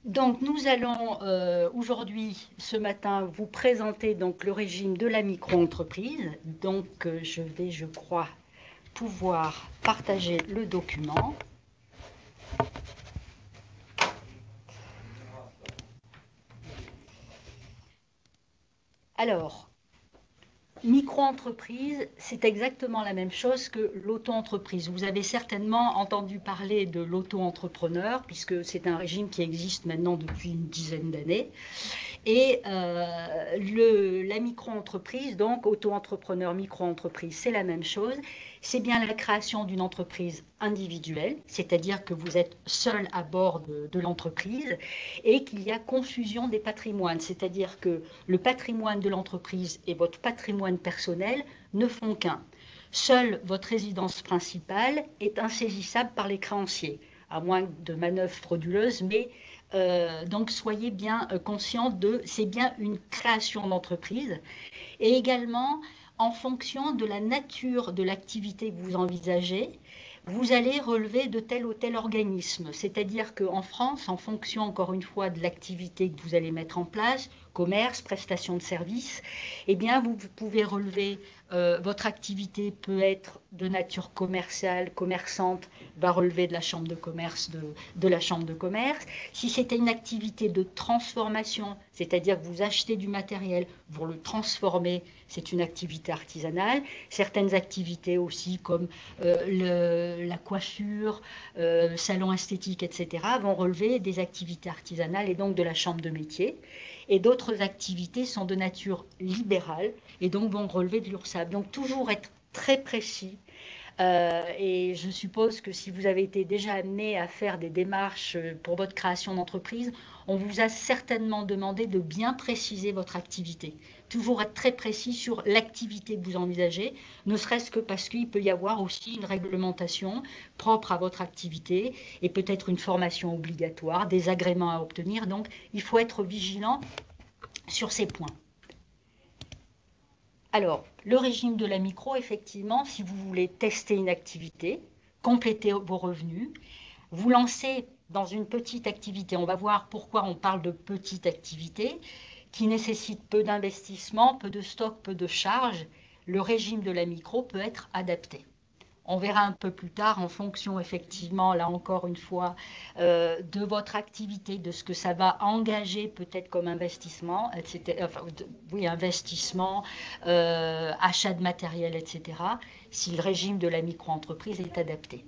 Donc, nous allons aujourd'hui, ce matin, vous présenter donc le régime de la micro-entreprise. Donc, je vais, je crois, pouvoir partager le document. Alors, micro-entreprise, c'est exactement la même chose que l'auto-entreprise. Vous avez certainement entendu parler de l'auto-entrepreneur, puisque c'est un régime qui existe maintenant depuis une dizaine d'années. Et la micro-entreprise, donc auto-entrepreneur, micro-entreprise, c'est la même chose. C'est bien la création d'une entreprise individuelle, c'est-à-dire que vous êtes seul à bord de l'entreprise et qu'il y a confusion des patrimoines, c'est-à-dire que le patrimoine de l'entreprise et votre patrimoine personnel ne font qu'un. Seule votre résidence principale est insaisissable par les créanciers, à moins de manœuvres frauduleuses, mais donc soyez bien conscients de, c'est bien une création d'entreprise. Et également, en fonction de la nature de l'activité que vous envisagez, vous allez relever de tel ou tel organisme. C'est-à-dire qu'en France, en fonction encore une fois de l'activité que vous allez mettre en place, commerce, prestation de services, eh bien vous pouvez relever, votre activité peut être de nature commerciale, commerçante, va relever de la chambre de commerce de la chambre de commerce. Si c'était une activité de transformation, c'est-à-dire que vous achetez du matériel, vous le transformez, c'est une activité artisanale. Certaines activités aussi comme la coiffure, salon esthétique, etc., vont relever des activités artisanales et donc de la chambre de métier. Et d'autres activités sont de nature libérale et donc vont relever de l'URSSAF. Donc toujours être très précis. Et je suppose que si vous avez été déjà amené à faire des démarches pour votre création d'entreprise, on vous a certainement demandé de bien préciser votre activité. Toujours être très précis sur l'activité que vous envisagez, ne serait-ce que parce qu'il peut y avoir aussi une réglementation propre à votre activité et peut-être une formation obligatoire, des agréments à obtenir. Donc, il faut être vigilant sur ces points. Alors, le régime de la micro, effectivement, si vous voulez tester une activité, compléter vos revenus, vous lancez dans une petite activité. On va voir pourquoi on parle de petite activité qui nécessite peu d'investissement, peu de stock, peu de charges. Le régime de la micro peut être adapté. On verra un peu plus tard en fonction effectivement, là encore une fois, de votre activité, de ce que ça va engager peut-être comme investissement, etc. Enfin, oui, investissement, achat de matériel, etc. Si le régime de la micro-entreprise est adapté.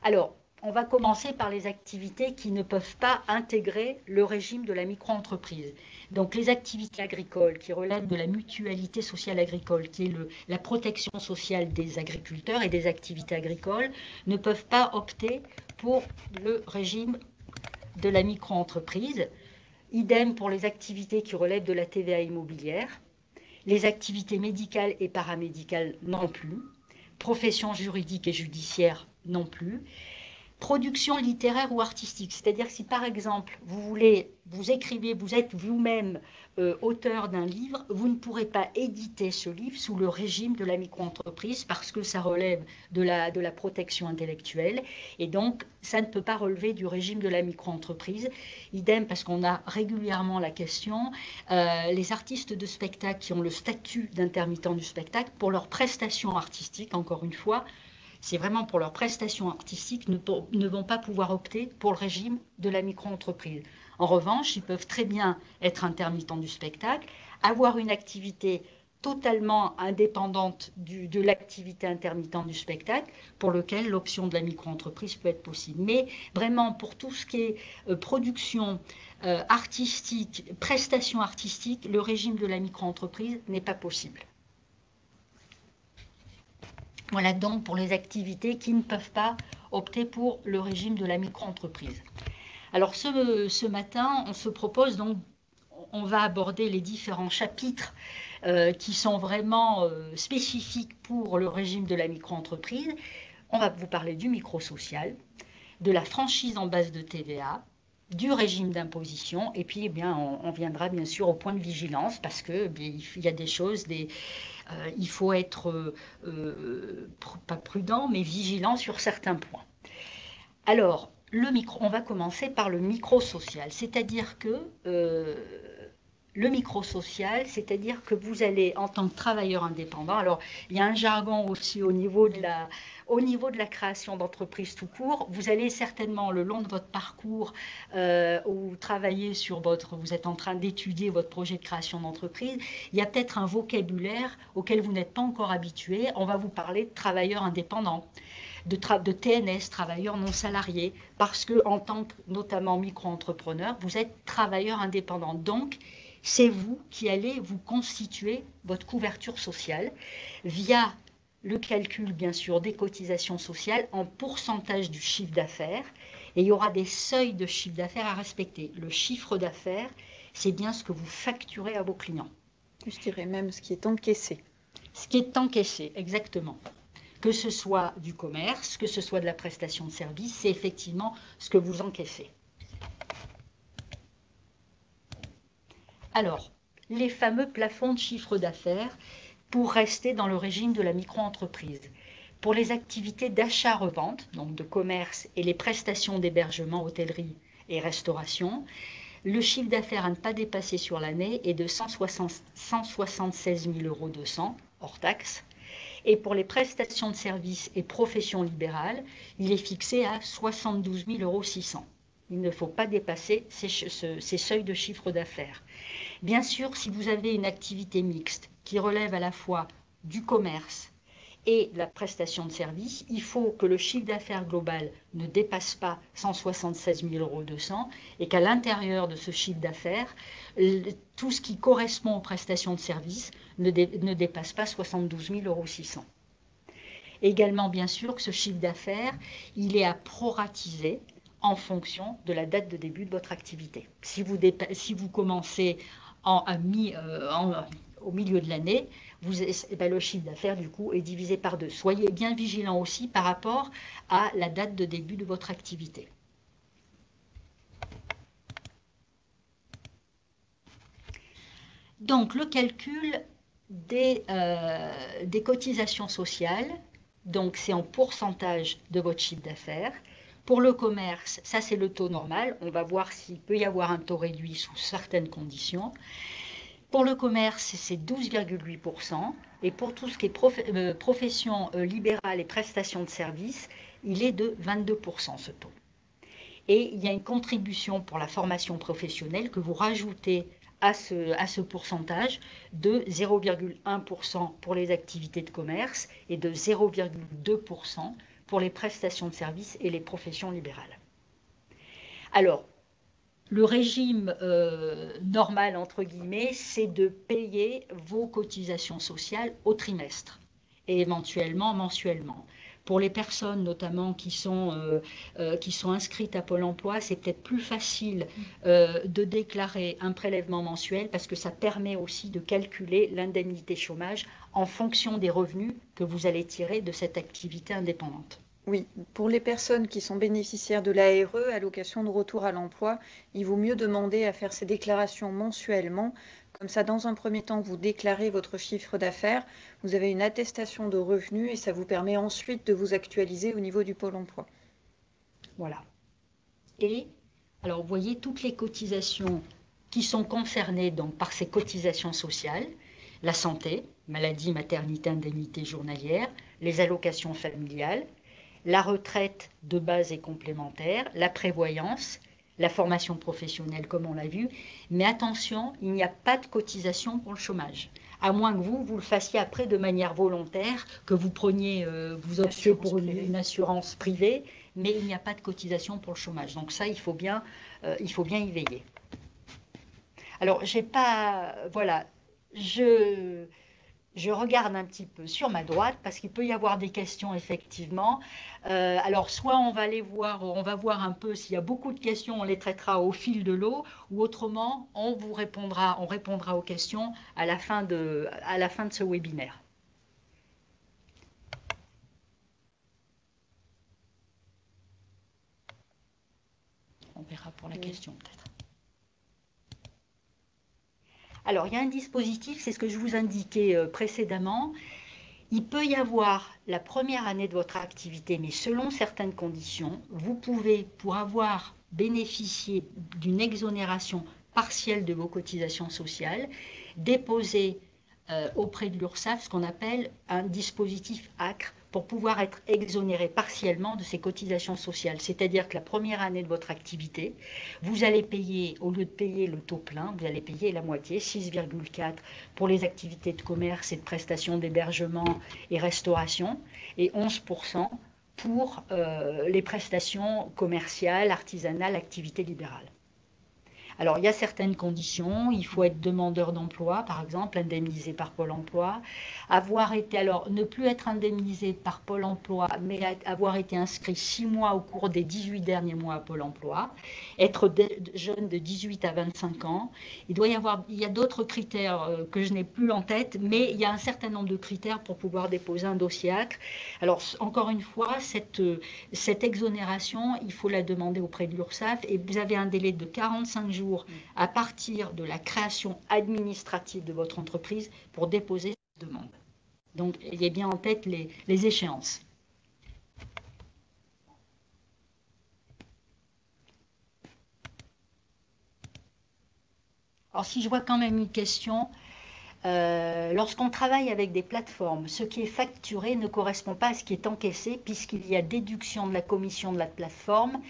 Alors, on va commencer par les activités qui ne peuvent pas intégrer le régime de la micro-entreprise. Donc, les activités agricoles qui relèvent de la mutualité sociale agricole, qui est la protection sociale des agriculteurs et des activités agricoles, ne peuvent pas opter pour le régime de la micro-entreprise. Idem pour les activités qui relèvent de la TVA immobilière. Les activités médicales et paramédicales non plus. Professions juridiques et judiciaires non plus. Production littéraire ou artistique, c'est-à-dire si par exemple vous écrivez, vous êtes vous-même auteur d'un livre, vous ne pourrez pas éditer ce livre sous le régime de la micro-entreprise parce que ça relève de la protection intellectuelle et donc ça ne peut pas relever du régime de la micro-entreprise. Idem parce qu'on a régulièrement la question, les artistes de spectacle qui ont le statut d'intermittent du spectacle, pour leurs prestations artistiques, encore une fois, c'est vraiment pour leurs prestations artistiques, ne vont pas pouvoir opter pour le régime de la micro-entreprise. En revanche, ils peuvent très bien être intermittents du spectacle, avoir une activité totalement indépendante de l'activité intermittente du spectacle, pour lequel l'option de la micro-entreprise peut être possible. Mais vraiment, pour tout ce qui est production artistique, prestations artistiques, le régime de la micro-entreprise n'est pas possible. Voilà donc pour les activités qui ne peuvent pas opter pour le régime de la micro-entreprise. Alors ce matin, on se propose donc, on va aborder les différents chapitres qui sont vraiment spécifiques pour le régime de la micro-entreprise. On va vous parler du micro-social, de la franchise en base de TVA, du régime d'imposition, et puis eh bien, on viendra bien sûr au point de vigilance, parce que il y a des choses, il faut être pas prudent, mais vigilant sur certains points. Alors, On va commencer par le micro-social, c'est-à-dire que le micro-social, c'est-à-dire que vous allez, en tant que travailleur indépendant, alors il y a un jargon aussi au niveau de la création d'entreprise tout court, vous allez certainement, le long de votre parcours, où vous travaillez vous êtes en train d'étudier votre projet de création d'entreprise, il y a peut-être un vocabulaire auquel vous n'êtes pas encore habitué. On va vous parler de travailleurs indépendants, de TNS, travailleurs non salariés, parce que en tant que notamment micro-entrepreneur, vous êtes travailleur indépendant. Donc, c'est vous qui allez vous constituer votre couverture sociale via le calcul, bien sûr, des cotisations sociales en pourcentage du chiffre d'affaires. Et il y aura des seuils de chiffre d'affaires à respecter. Le chiffre d'affaires, c'est bien ce que vous facturez à vos clients. Je dirais même ce qui est encaissé. Ce qui est encaissé, exactement. Que ce soit du commerce, que ce soit de la prestation de service, c'est effectivement ce que vous encaissez. Alors, les fameux plafonds de chiffre d'affaires pour rester dans le régime de la micro-entreprise. Pour les activités d'achat-revente, donc de commerce, et les prestations d'hébergement, hôtellerie et restauration, le chiffre d'affaires à ne pas dépasser sur l'année est de 176 200 € hors taxe. Et pour les prestations de services et professions libérales, il est fixé à 72 600 €. Il ne faut pas dépasser ces seuils de chiffre d'affaires. Bien sûr, si vous avez une activité mixte qui relève à la fois du commerce et de la prestation de services, il faut que le chiffre d'affaires global ne dépasse pas 176 200 € et qu'à l'intérieur de ce chiffre d'affaires, tout ce qui correspond aux prestations de services ne dépasse pas 72 600 €. Également, bien sûr, que ce chiffre d'affaires, il est à proratiser en fonction de la date de début de votre activité. Si vous commencez au milieu de l'année, le chiffre d'affaires, du coup, est divisé par 2. Soyez bien vigilants aussi par rapport à la date de début de votre activité. Donc, le calcul des cotisations sociales, donc c'est en pourcentage de votre chiffre d'affaires. Pour le commerce, ça c'est le taux normal. On va voir s'il peut y avoir un taux réduit sous certaines conditions. Pour le commerce, c'est 12,8%. Et pour tout ce qui est profession libérale et prestations de services, il est de 22% ce taux. Et il y a une contribution pour la formation professionnelle que vous rajoutez à ce pourcentage de 0,1% pour les activités de commerce et de 0,2% pour les prestations de services et les professions libérales. Alors, le régime normal, entre guillemets, c'est de payer vos cotisations sociales au trimestre et éventuellement mensuellement. Pour les personnes notamment qui sont inscrites à Pôle emploi, c'est peut-être plus facile de déclarer un prélèvement mensuel parce que ça permet aussi de calculer l'indemnité chômage en fonction des revenus que vous allez tirer de cette activité indépendante. Oui, pour les personnes qui sont bénéficiaires de l'ARE, allocation de retour à l'emploi, il vaut mieux demander à faire ces déclarations mensuellement. Comme ça, dans un premier temps, vous déclarez votre chiffre d'affaires, vous avez une attestation de revenus et ça vous permet ensuite de vous actualiser au niveau du Pôle emploi. Voilà. Et alors, vous voyez toutes les cotisations qui sont concernées donc, par ces cotisations sociales, la santé, maladie, maternité, indemnité journalière, les allocations familiales, la retraite de base et complémentaire, la prévoyance, la formation professionnelle comme on l'a vu. Mais attention, il n'y a pas de cotisation pour le chômage. À moins que vous le fassiez après de manière volontaire, que vous preniez, vous optiez pour une assurance privée, mais il n'y a pas de cotisation pour le chômage. Donc ça, il faut bien y veiller. Alors, j'ai pas... Voilà, je regarde un petit peu sur ma droite parce qu'il peut y avoir des questions effectivement. Alors soit on va voir un peu s'il y a beaucoup de questions, on les traitera au fil de l'eau, ou autrement on répondra aux questions à la fin de ce webinaire. On verra pour la question peut-être. Alors, il y a un dispositif, c'est ce que je vous indiquais précédemment. Il peut y avoir la première année de votre activité, mais selon certaines conditions, vous pouvez, pour avoir bénéficié d'une exonération partielle de vos cotisations sociales, déposer auprès de l'URSSAF ce qu'on appelle un dispositif ACRE pour pouvoir être exonéré partiellement de ces cotisations sociales. C'est-à-dire que la première année de votre activité, vous allez payer, au lieu de payer le taux plein, vous allez payer la moitié, 6,4 pour les activités de commerce et de prestations d'hébergement et restauration, et 11% pour les prestations commerciales, artisanales, activités libérales. Alors, il y a certaines conditions. Il faut être demandeur d'emploi, par exemple, indemnisé par Pôle emploi. Alors, ne plus être indemnisé par Pôle emploi, mais avoir été inscrit 6 mois au cours des 18 derniers mois à Pôle emploi. Être jeune de 18 à 25 ans. Il y a d'autres critères que je n'ai plus en tête, mais il y a un certain nombre de critères pour pouvoir déposer un dossier ACRE. Alors, encore une fois, cette exonération, il faut la demander auprès de l'URSSAF et vous avez un délai de 45 jours à partir de la création administrative de votre entreprise pour déposer cette demande. Donc, ayez bien en tête les échéances. Alors, si je vois quand même une question, lorsqu'on travaille avec des plateformes, ce qui est facturé ne correspond pas à ce qui est encaissé puisqu'il y a déduction de la commission de la plateforme.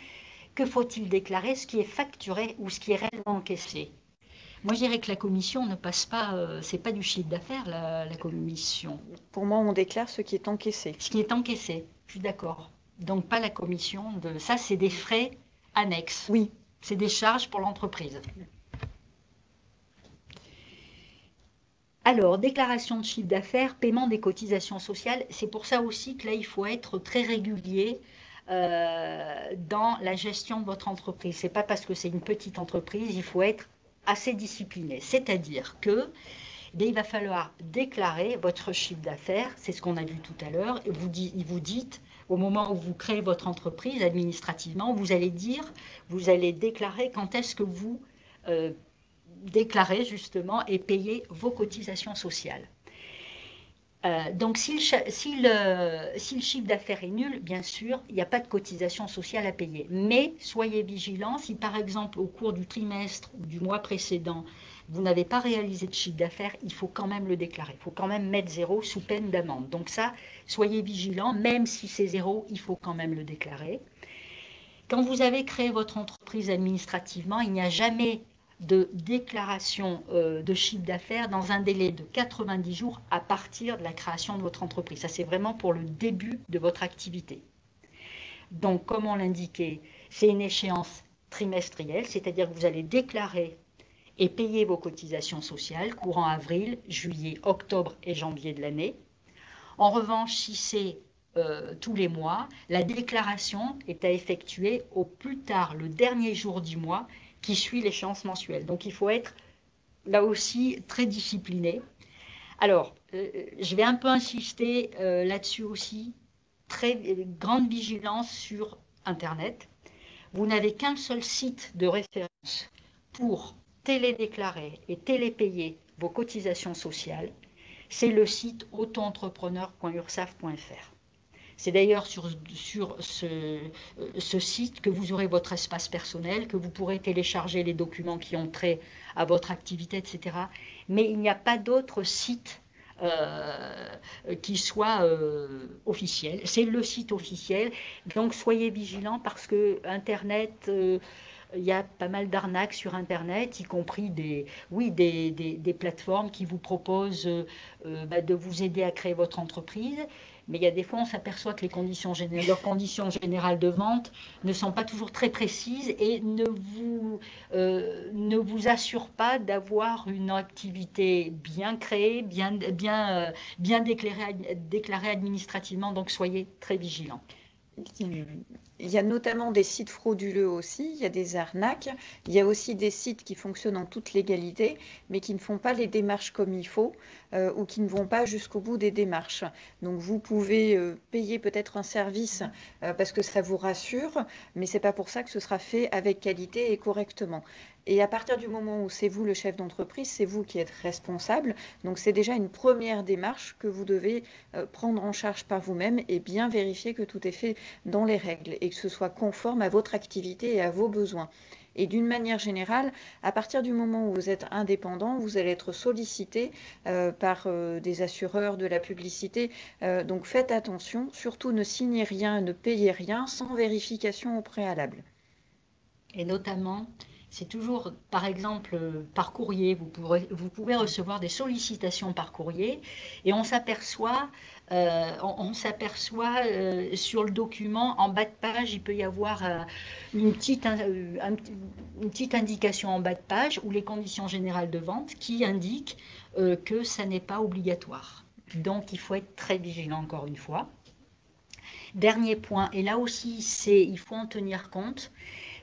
Que faut-il déclarer, ce qui est facturé ou ce qui est réellement encaissé? Moi, je dirais que la commission ne passe pas, c'est pas du chiffre d'affaires, la commission. Pour moi, on déclare ce qui est encaissé. Ce qui est encaissé, je suis d'accord. Donc, pas la commission. Ça, c'est des frais annexes. Oui. C'est des charges pour l'entreprise. Alors, déclaration de chiffre d'affaires, paiement des cotisations sociales. C'est pour ça aussi que là, il faut être très régulier dans la gestion de votre entreprise. Ce n'est pas parce que c'est une petite entreprise, il faut être assez discipliné. C'est-à-dire que il va falloir déclarer votre chiffre d'affaires, c'est ce qu'on a vu tout à l'heure, et vous dites, au moment où vous créez votre entreprise administrativement, vous allez déclarer quand est-ce que vous déclarez justement et payez vos cotisations sociales. Donc, si le chiffre d'affaires est nul, bien sûr, il n'y a pas de cotisation sociale à payer. Mais soyez vigilants, si par exemple au cours du trimestre ou du mois précédent, vous n'avez pas réalisé de chiffre d'affaires, il faut quand même le déclarer. Il faut quand même mettre 0 sous peine d'amende. Donc ça, soyez vigilants, même si c'est 0, il faut quand même le déclarer. Quand vous avez créé votre entreprise administrativement, il n'y a jamais de déclaration de chiffre d'affaires dans un délai de 90 jours à partir de la création de votre entreprise. Ça, c'est vraiment pour le début de votre activité. Donc, comme on l'indiquait, c'est une échéance trimestrielle, c'est-à-dire que vous allez déclarer et payer vos cotisations sociales courant avril, juillet, octobre et janvier de l'année. En revanche, si c'est tous les mois, la déclaration est à effectuer au plus tard le dernier jour du mois qui suit l'échéance mensuelle. Donc, il faut être, là aussi, très discipliné. Alors, je vais un peu insister là-dessus aussi. Très grande vigilance sur Internet. Vous n'avez qu'un seul site de référence pour télédéclarer et télépayer vos cotisations sociales. C'est le site autoentrepreneur.ursaf.fr. C'est d'ailleurs sur ce site que vous aurez votre espace personnel, que vous pourrez télécharger les documents qui ont trait à votre activité, etc. Mais il n'y a pas d'autre site qui soit officiel. C'est le site officiel. Donc soyez vigilants parce que Internet... il y a pas mal d'arnaques sur Internet, y compris des plateformes qui vous proposent de vous aider à créer votre entreprise. Mais il y a des fois, on s'aperçoit que leurs conditions générales de vente ne sont pas toujours très précises et ne vous assurent pas d'avoir une activité bien créée, bien déclarée administrativement. Donc, soyez très vigilants. il y a notamment des sites frauduleux aussi, il y a des arnaques, il y a aussi des sites qui fonctionnent en toute légalité, mais qui ne font pas les démarches comme il faut ou qui ne vont pas jusqu'au bout des démarches. Donc vous pouvez payer peut-être un service parce que ça vous rassure, mais c'est pas pour ça que ce sera fait avec qualité et correctement. Et à partir du moment où c'est vous le chef d'entreprise, c'est vous qui êtes responsable. Donc c'est déjà une première démarche que vous devez prendre en charge par vous-même et bien vérifier que tout est fait dans les règles et que ce soit conforme à votre activité et à vos besoins. Et d'une manière générale, à partir du moment où vous êtes indépendant, vous allez être sollicité par des assureurs, de la publicité. Donc faites attention, surtout ne signez rien, ne payez rien sans vérification au préalable. Et notamment, c'est toujours, par exemple, par courrier, vous pouvez recevoir des sollicitations par courrier et on s'aperçoit sur le document, en bas de page, il peut y avoir une petite indication en bas de page ou les conditions générales de vente qui indiquent que ça n'est pas obligatoire. Donc, il faut être très vigilant encore une fois. Dernier point, et là aussi, il faut en tenir compte.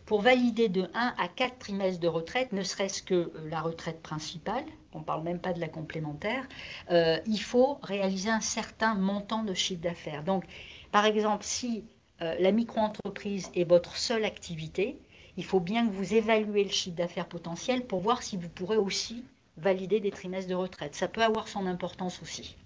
Pour valider de 1 à 4 trimestres de retraite, ne serait-ce que la retraite principale, on ne parle même pas de la complémentaire, il faut réaliser un certain montant de chiffre d'affaires. Donc, par exemple, si la micro-entreprise est votre seule activité, il faut bien que vous évaluez le chiffre d'affaires potentiel pour voir si vous pourrez aussi valider des trimestres de retraite. Ça peut avoir son importance aussi.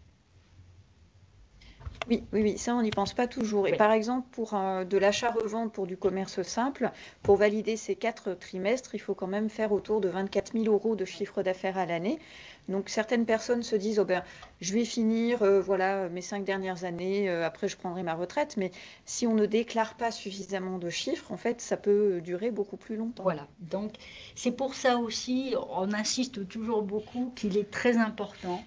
Oui, oui, oui, ça on n'y pense pas toujours. Et Oui. par exemple, pour de l'achat-revente pour du commerce simple, pour valider ces 4 trimestres, il faut quand même faire autour de 24 000 € de chiffre d'affaires à l'année. Donc certaines personnes se disent, oh ben, je vais finir voilà, mes 5 dernières années, après je prendrai ma retraite. Mais si on ne déclare pas suffisamment de chiffres, en fait, ça peut durer beaucoup plus longtemps. Voilà, donc c'est pour ça aussi, on insiste toujours beaucoup qu'il est très important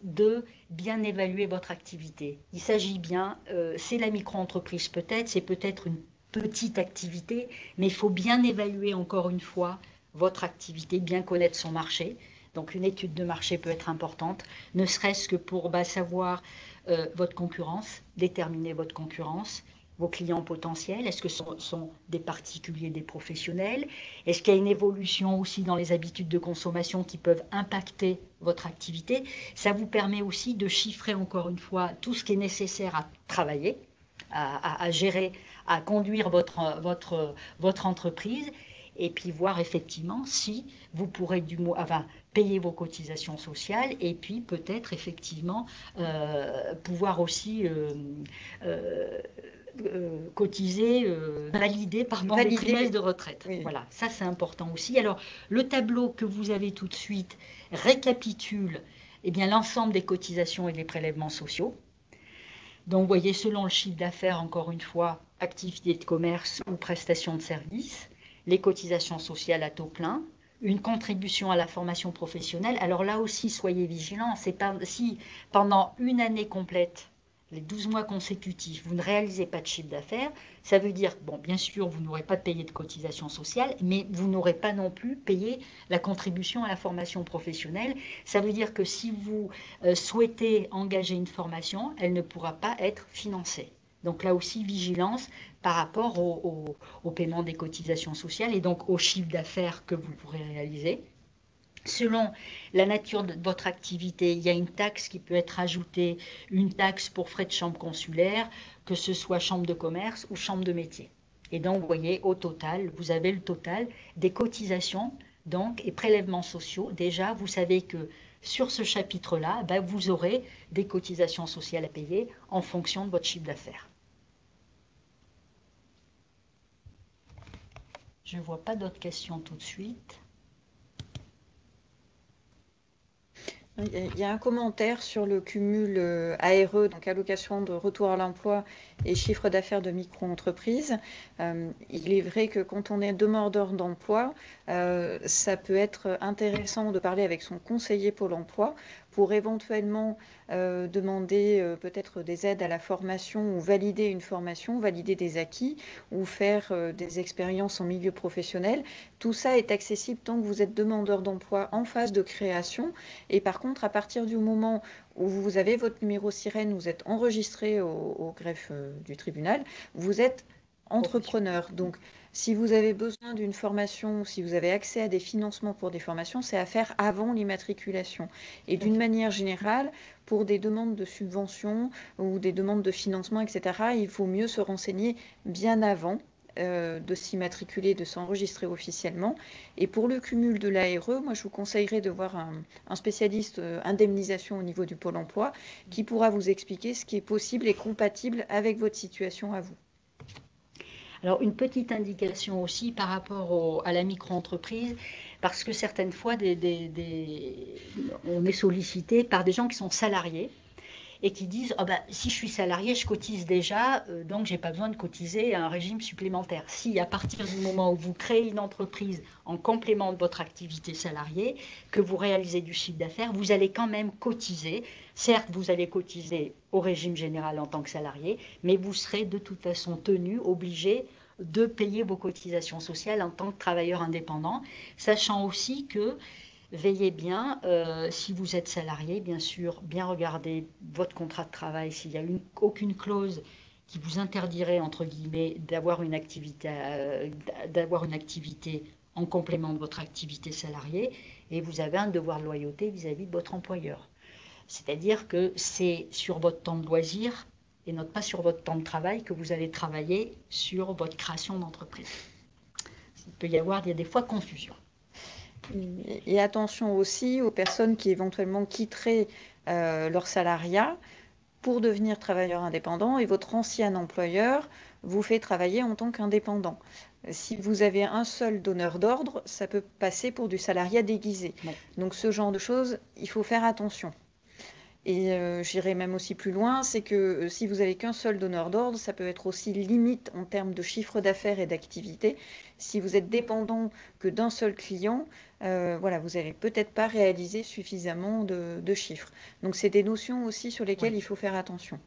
de bien évaluer votre activité. Il s'agit bien, c'est la micro-entreprise peut-être, c'est peut-être une petite activité, mais il faut bien évaluer encore une fois votre activité, bien connaître son marché. Donc une étude de marché peut être importante, ne serait-ce que pour savoir votre concurrence, déterminer votre concurrence, vos clients potentiels. Est-ce que ce sont des particuliers, des professionnels? Est-ce qu'il y a une évolution aussi dans les habitudes de consommation qui peuvent impacter votre activité? Ça vous permet aussi de chiffrer encore une fois tout ce qui est nécessaire à travailler, à gérer, à conduire votre entreprise et puis voir effectivement si vous pourrez payer vos cotisations sociales et puis peut-être effectivement pouvoir aussi valider des trimestres de retraite. Oui. Voilà, ça c'est important aussi. Alors, le tableau que vous avez tout de suite récapitule l'ensemble des cotisations et des prélèvements sociaux. Donc, vous voyez, selon le chiffre d'affaires, encore une fois, activité de commerce ou prestation de services, les cotisations sociales à taux plein, une contribution à la formation professionnelle. Alors là aussi, soyez vigilants. Si pendant une année complète, les 12 mois consécutifs, vous ne réalisez pas de chiffre d'affaires, ça veut dire, bon, bien sûr, vous n'aurez pas payé de cotisation sociale, mais vous n'aurez pas non plus payé la contribution à la formation professionnelle. Ça veut dire que si vous souhaitez engager une formation, elle ne pourra pas être financée. Donc là aussi, vigilance par rapport au paiement des cotisations sociales et donc au chiffre d'affaires que vous pourrez réaliser. Selon la nature de votre activité, il y a une taxe qui peut être ajoutée, une taxe pour frais de chambre consulaire, que ce soit chambre de commerce ou chambre de métier. Et donc, vous voyez, au total, vous avez le total des cotisations donc, et prélèvements sociaux. Déjà, vous savez que sur ce chapitre-là, vous aurez des cotisations sociales à payer en fonction de votre chiffre d'affaires. Je ne vois pas d'autres questions tout de suite. Il y a un commentaire sur le cumul ARE, donc allocation de retour à l'emploi et chiffre d'affaires de micro-entreprise. Il est vrai que quand on est demandeur d'emploi, ça peut être intéressant de parler avec son conseiller Pôle emploi pour éventuellement demander peut-être des aides à la formation ou valider une formation, valider des acquis ou faire des expériences en milieu professionnel. Tout ça est accessible tant que vous êtes demandeur d'emploi en phase de création. Et par contre, à partir du moment où vous avez votre numéro sirène, vous êtes enregistré au greffe du tribunal, vous êtes Entrepreneur. Donc, si vous avez besoin d'une formation, si vous avez accès à des financements pour des formations, c'est à faire avant l'immatriculation. Et d'une manière générale, pour des demandes de subventions ou des demandes de financement, etc., il faut mieux se renseigner bien avant de s'immatriculer, de s'enregistrer officiellement. Et pour le cumul de l'ARE, moi, je vous conseillerais de voir un spécialiste indemnisation au niveau du Pôle emploi qui pourra vous expliquer ce qui est possible et compatible avec votre situation à vous. Alors, une petite indication aussi par rapport à la micro-entreprise, parce que certaines fois, on est sollicité par des gens qui sont salariés et qui disent oh ben, si je suis salarié, je cotise déjà, donc je n'ai pas besoin de cotiser à un régime supplémentaire. Si à partir du moment où vous créez une entreprise en complément de votre activité salariée, que vous réalisez du chiffre d'affaires, vous allez quand même cotiser. Certes, vous allez cotiser au régime général en tant que salarié, mais vous serez de toute façon tenu, obligé de payer vos cotisations sociales en tant que travailleur indépendant, sachant aussi que veillez bien, si vous êtes salarié, bien sûr, bien regarder votre contrat de travail, s'il n'y a aucune clause qui vous interdirait, entre guillemets, d'avoir une activité en complément de votre activité salariée, et vous avez un devoir de loyauté vis-à-vis de votre employeur. C'est-à-dire que c'est sur votre temps de loisir et non pas sur votre temps de travail que vous allez travailler sur votre création d'entreprise. Il y a des fois confusion. Et attention aussi aux personnes qui éventuellement quitteraient leur salariat pour devenir travailleur indépendant et votre ancien employeur vous fait travailler en tant qu'indépendant. Si vous avez un seul donneur d'ordre, ça peut passer pour du salariat déguisé. Ouais. Donc ce genre de choses, il faut faire attention. Et j'irai même aussi plus loin, c'est que si vous n'avez qu'un seul donneur d'ordre, ça peut être aussi limite en termes de chiffre d'affaires et d'activité. Si vous êtes dépendant que d'un seul client, voilà, vous n'allez peut-être pas réaliser suffisamment de chiffres. Donc c'est des notions aussi sur lesquelles il faut faire attention.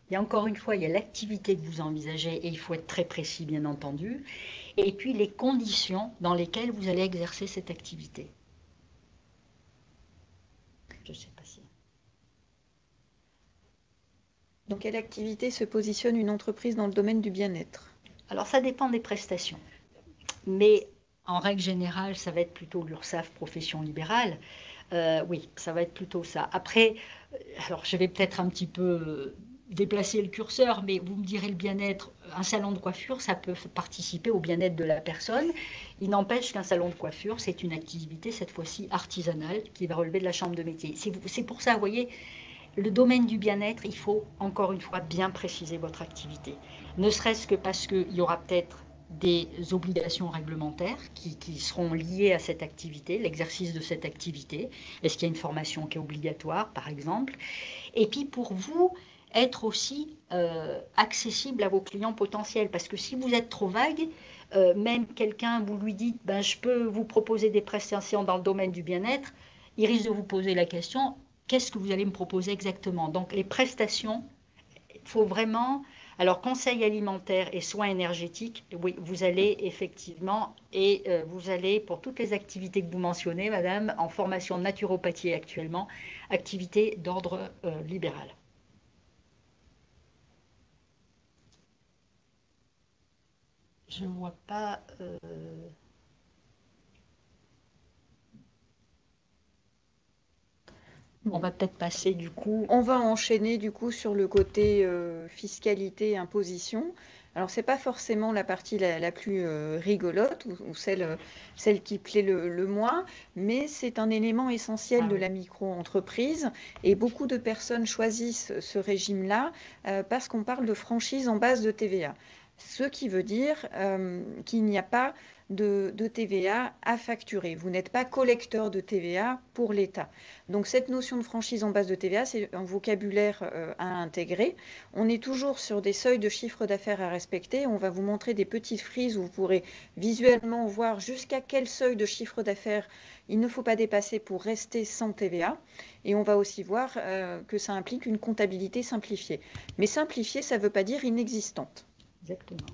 Et encore une fois, il y a l'activité que vous envisagez et il faut être très précis, bien entendu. Et puis les conditions dans lesquelles vous allez exercer cette activité. Je ne sais pas si. Dans quelle activité se positionne une entreprise dans le domaine du bien-être? Alors ça dépend des prestations. Mais en règle générale, ça va être plutôt l'URSSAF profession libérale. Oui, ça va être plutôt ça. Après, alors je vais peut-être un petit peu déplacer le curseur, mais vous me direz le bien-être, un salon de coiffure, ça peut participer au bien-être de la personne. Il n'empêche qu'un salon de coiffure, c'est une activité, cette fois-ci artisanale, qui va relever de la chambre de métier. C'est pour ça, vous voyez, le domaine du bien-être, il faut encore une fois bien préciser votre activité. Ne serait-ce que parce qu'il y aura peut-être des obligations réglementaires qui seront liées à cette activité, l'exercice de cette activité. Est-ce qu'il y a une formation qui est obligatoire, par exemple? Et puis pour vous, être aussi accessible à vos clients potentiels. Parce que si vous êtes trop vague, même quelqu'un, vous lui dites, ben, je peux vous proposer des prestations dans le domaine du bien-être, il risque de vous poser la question, qu'est-ce que vous allez me proposer exactement? Donc les prestations, il faut vraiment... Alors conseil alimentaire et soins énergétiques, oui, vous allez effectivement, et vous allez, pour toutes les activités que vous mentionnez, madame, en formation de naturopathie actuellement, activités d'ordre libéral. Je ne vois pas... On va peut-être passer du coup... On va enchaîner du coup sur le côté fiscalité et imposition. Alors, ce n'est pas forcément la partie la plus rigolote ou celle qui plaît le moins, mais c'est un élément essentiel de la micro-entreprise. Et beaucoup de personnes choisissent ce régime-là parce qu'on parle de franchise en base de TVA. Ce qui veut dire qu'il n'y a pas de TVA à facturer. Vous n'êtes pas collecteur de TVA pour l'État. Donc cette notion de franchise en base de TVA, c'est un vocabulaire à intégrer. On est toujours sur des seuils de chiffre d'affaires à respecter. On va vous montrer des petites frises où vous pourrez visuellement voir jusqu'à quel seuil de chiffre d'affaires il ne faut pas dépasser pour rester sans TVA. Et on va aussi voir que ça implique une comptabilité simplifiée. Mais simplifiée, ça ne veut pas dire inexistante. Exactement.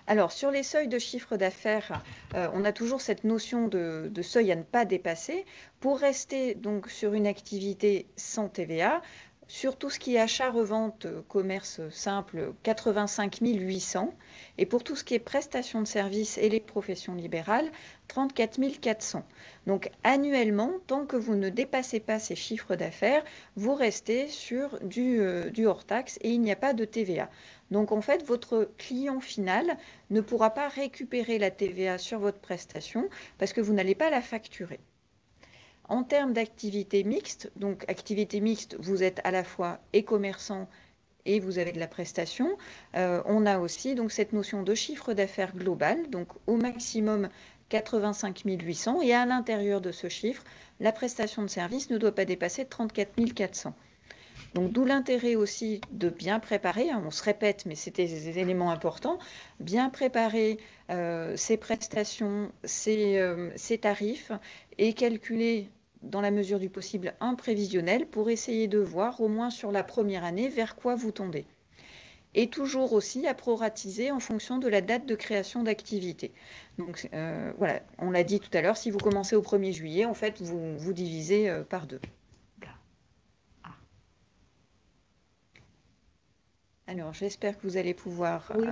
Alors, sur les seuils de chiffre d'affaires, on a toujours cette notion de seuil à ne pas dépasser. Pour rester donc sur une activité sans TVA, Sur tout ce qui est achat-revente, commerce simple, 85 800. Et pour tout ce qui est prestations de services et les professions libérales, 34 400. Donc annuellement, tant que vous ne dépassez pas ces chiffres d'affaires, vous restez sur du hors-taxe et il n'y a pas de TVA. Donc en fait, votre client final ne pourra pas récupérer la TVA sur votre prestation parce que vous n'allez pas la facturer. En termes d'activité mixte, donc activité mixte, vous êtes à la fois et commerçant et vous avez de la prestation. On a aussi donc cette notion de chiffre d'affaires global, donc au maximum 85 800 et à l'intérieur de ce chiffre, la prestation de service ne doit pas dépasser 34 400. Donc d'où l'intérêt aussi de bien préparer, on se répète, mais c'était des éléments importants, bien préparer ses prestations, ses tarifs et calculer dans la mesure du possible un prévisionnel pour essayer de voir au moins sur la première année vers quoi vous tendez. Et toujours aussi à proratiser en fonction de la date de création d'activité. Donc voilà, on l'a dit tout à l'heure, si vous commencez au 1er juillet, en fait, vous divisez par 2. Alors, j'espère que vous allez pouvoir... Oui.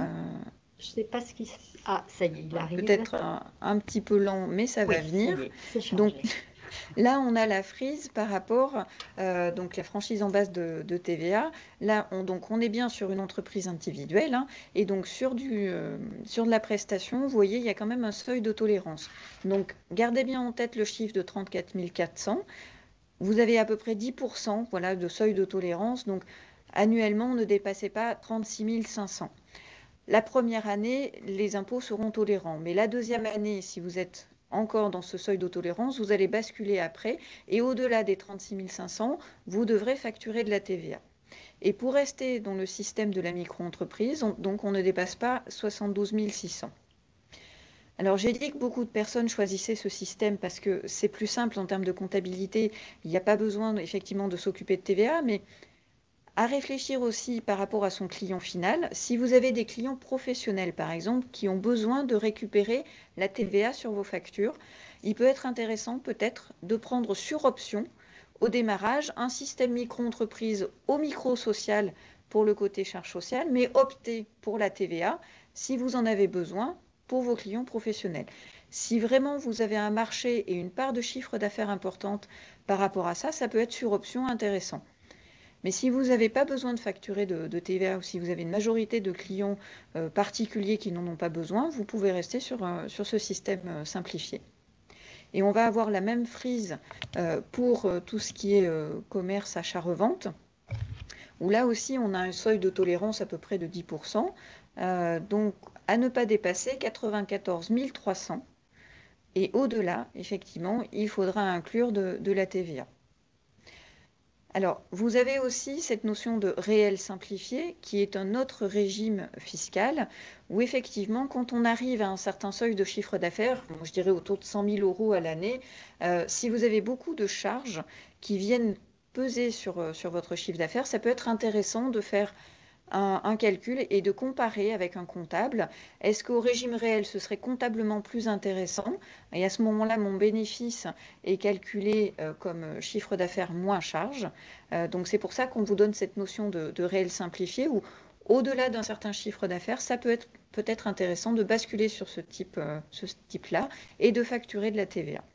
Je ne sais pas ce qui... Ah, ça y est, il arrive. Peut-être un petit peu lent, mais ça va venir. Donc là, on a la frise par rapport, donc la franchise en base de TVA. Là, on est bien sur une entreprise individuelle. Hein, et donc, sur de la prestation, vous voyez, il y a quand même un seuil de tolérance. Donc, gardez bien en tête le chiffre de 34 400. Vous avez à peu près 10% voilà, de seuil de tolérance. Donc, annuellement, ne dépassez pas 36 500. La première année, les impôts seront tolérants. Mais la deuxième année, si vous êtes encore dans ce seuil de tolérance, vous allez basculer après. Et au-delà des 36 500, vous devrez facturer de la TVA. Et pour rester dans le système de la micro-entreprise, donc on ne dépasse pas 72 600. Alors j'ai dit que beaucoup de personnes choisissaient ce système parce que c'est plus simple en termes de comptabilité. Il n'y a pas besoin effectivement de s'occuper de TVA, mais à réfléchir aussi par rapport à son client final. Si vous avez des clients professionnels, par exemple, qui ont besoin de récupérer la TVA sur vos factures, il peut être intéressant peut-être de prendre sur option au démarrage un système micro-entreprise au micro-social pour le côté charge sociale, mais opter pour la TVA si vous en avez besoin pour vos clients professionnels. Si vraiment vous avez un marché et une part de chiffre d'affaires importante par rapport à ça, ça peut être sur option intéressant. Mais si vous n'avez pas besoin de facturer de TVA ou si vous avez une majorité de clients particuliers qui n'en ont pas besoin, vous pouvez rester sur ce système simplifié. Et on va avoir la même frise pour tout ce qui est commerce, achat-revente, où là aussi on a un seuil de tolérance à peu près de 10%, donc à ne pas dépasser 94 300. Et au-delà, effectivement, il faudra inclure de la TVA. Alors, vous avez aussi cette notion de réel simplifié, qui est un autre régime fiscal, où effectivement, quand on arrive à un certain seuil de chiffre d'affaires, je dirais autour de 100 000 euros à l'année, si vous avez beaucoup de charges qui viennent peser sur votre chiffre d'affaires, ça peut être intéressant de faire un calcul et de comparer avec un comptable. Est-ce qu'au régime réel, ce serait comptablement plus intéressant? Et à ce moment-là, mon bénéfice est calculé comme chiffre d'affaires moins charge. Donc c'est pour ça qu'on vous donne cette notion de réel simplifié où au-delà d'un certain chiffre d'affaires, ça peut être peut-être intéressant de basculer sur ce type-là et de facturer de la TVA.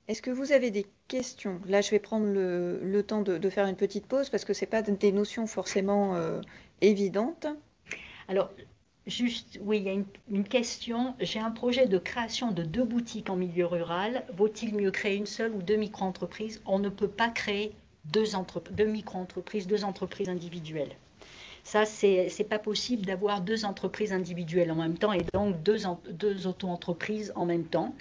Est-ce que vous avez des questions? Là, je vais prendre le temps de faire une petite pause parce que ce n'est pas des notions forcément évidentes. Alors, juste, oui, il y a une question. J'ai un projet de création de 2 boutiques en milieu rural. Vaut-il mieux créer une seule ou 2 micro-entreprises? On ne peut pas créer 2 micro-entreprises, 2 entreprises individuelles. Ça, c'est pas possible d'avoir 2 entreprises individuelles en même temps et donc 2 auto-entreprises en même temps.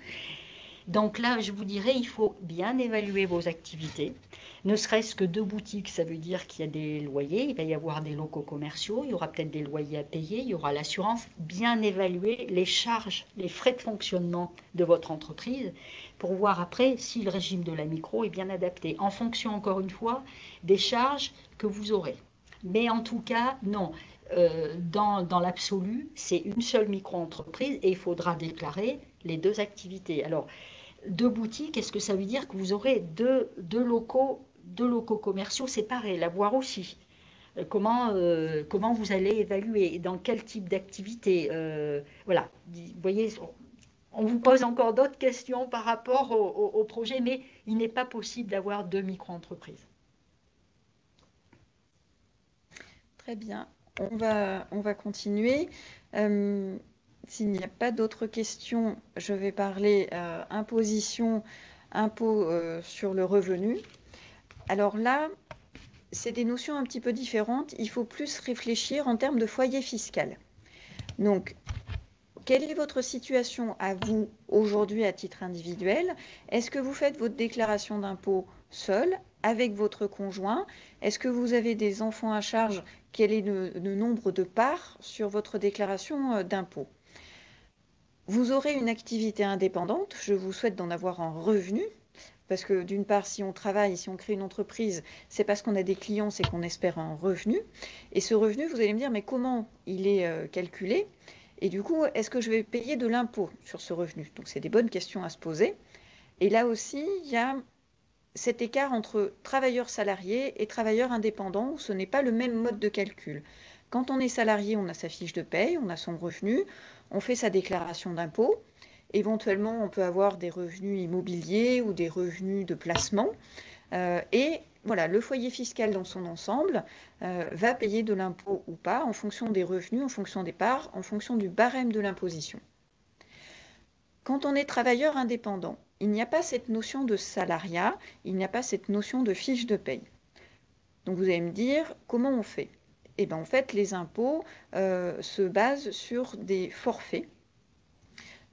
Donc là, je vous dirais, il faut bien évaluer vos activités. Ne serait-ce que 2 boutiques, ça veut dire qu'il y a des loyers, il va y avoir des locaux commerciaux, il y aura peut-être des loyers à payer, il y aura l'assurance. Bien évaluer les charges, les frais de fonctionnement de votre entreprise pour voir après si le régime de la micro est bien adapté, en fonction, encore une fois, des charges que vous aurez. Mais en tout cas, non. Dans l'absolu, c'est une seule micro-entreprise et il faudra déclarer les 2 activités. Alors, 2 boutiques, est-ce que ça veut dire que vous aurez deux locaux commerciaux séparés, la voir aussi? Comment vous allez évaluer, et dans quel type d'activité? Voilà, vous voyez, on vous pose encore d'autres questions par rapport au projet, mais il n'est pas possible d'avoir 2 micro-entreprises. Très bien. On va continuer. S'il n'y a pas d'autres questions, je vais parler imposition, impôt sur le revenu. Alors là, c'est des notions un petit peu différentes. Il faut plus réfléchir en termes de foyer fiscal. Donc, quelle est votre situation à vous aujourd'hui à titre individuel? Est-ce que vous faites votre déclaration d'impôt seul, avec votre conjoint? Est-ce que vous avez des enfants à charge? Quel est le nombre de parts sur votre déclaration d'impôt? Vous aurez une activité indépendante. Je vous souhaite d'en avoir un revenu. Parce que d'une part, si on travaille, si on crée une entreprise, c'est parce qu'on a des clients, c'est qu'on espère un revenu. Et ce revenu, vous allez me dire, mais comment il est calculé? Et du coup, est-ce que je vais payer de l'impôt sur ce revenu? Donc, c'est des bonnes questions à se poser. Et là aussi, il y a cet écart entre travailleurs salariés et travailleurs indépendants, où ce n'est pas le même mode de calcul. Quand on est salarié, on a sa fiche de paye, on a son revenu, on fait sa déclaration d'impôt. Éventuellement, on peut avoir des revenus immobiliers ou des revenus de placement. Et voilà, le foyer fiscal dans son ensemble va payer de l'impôt ou pas en fonction des revenus, en fonction des parts, en fonction du barème de l'imposition. Quand on est travailleur indépendant, il n'y a pas cette notion de salariat, il n'y a pas cette notion de fiche de paye. Donc vous allez me dire, comment on fait? Eh bien, en fait, les impôts se basent sur des forfaits.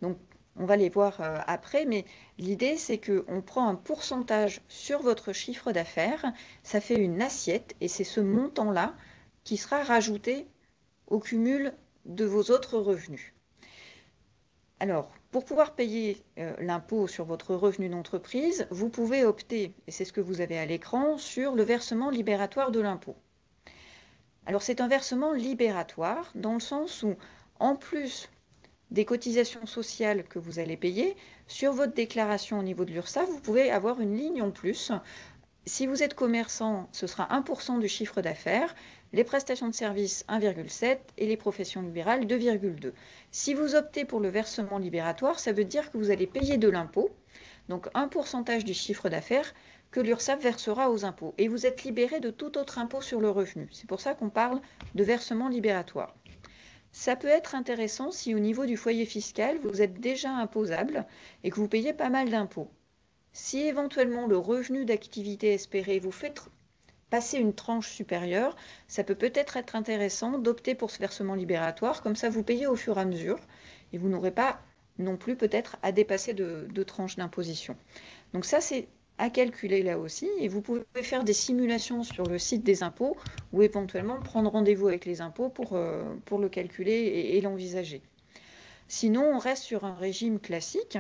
Donc, on va les voir après, mais l'idée, c'est qu'on prend un pourcentage sur votre chiffre d'affaires, ça fait une assiette, et c'est ce montant-là qui sera rajouté au cumul de vos autres revenus. Alors, pour pouvoir payer l'impôt sur votre revenu d'entreprise, vous pouvez opter, et c'est ce que vous avez à l'écran, sur le versement libératoire de l'impôt. Alors, c'est un versement libératoire dans le sens où, en plus des cotisations sociales que vous allez payer, sur votre déclaration au niveau de l'URSSAF, vous pouvez avoir une ligne en plus. Si vous êtes commerçant, ce sera 1% du chiffre d'affaires, les prestations de services 1,7 et les professions libérales 2,2. Si vous optez pour le versement libératoire, ça veut dire que vous allez payer de l'impôt, donc un pourcentage du chiffre d'affaires que l'URSSAF versera aux impôts. Et vous êtes libéré de tout autre impôt sur le revenu. C'est pour ça qu'on parle de versement libératoire. Ça peut être intéressant si au niveau du foyer fiscal, vous êtes déjà imposable et que vous payez pas mal d'impôts. Si éventuellement le revenu d'activité espéré vous fait passer une tranche supérieure, ça peut peut-être être intéressant d'opter pour ce versement libératoire, comme ça vous payez au fur et à mesure et vous n'aurez pas non plus peut-être à dépasser de tranches d'imposition. Donc ça, c'est à calculer là aussi, et vous pouvez faire des simulations sur le site des impôts ou éventuellement prendre rendez-vous avec les impôts pour le calculer et l'envisager. Sinon, on reste sur un régime classique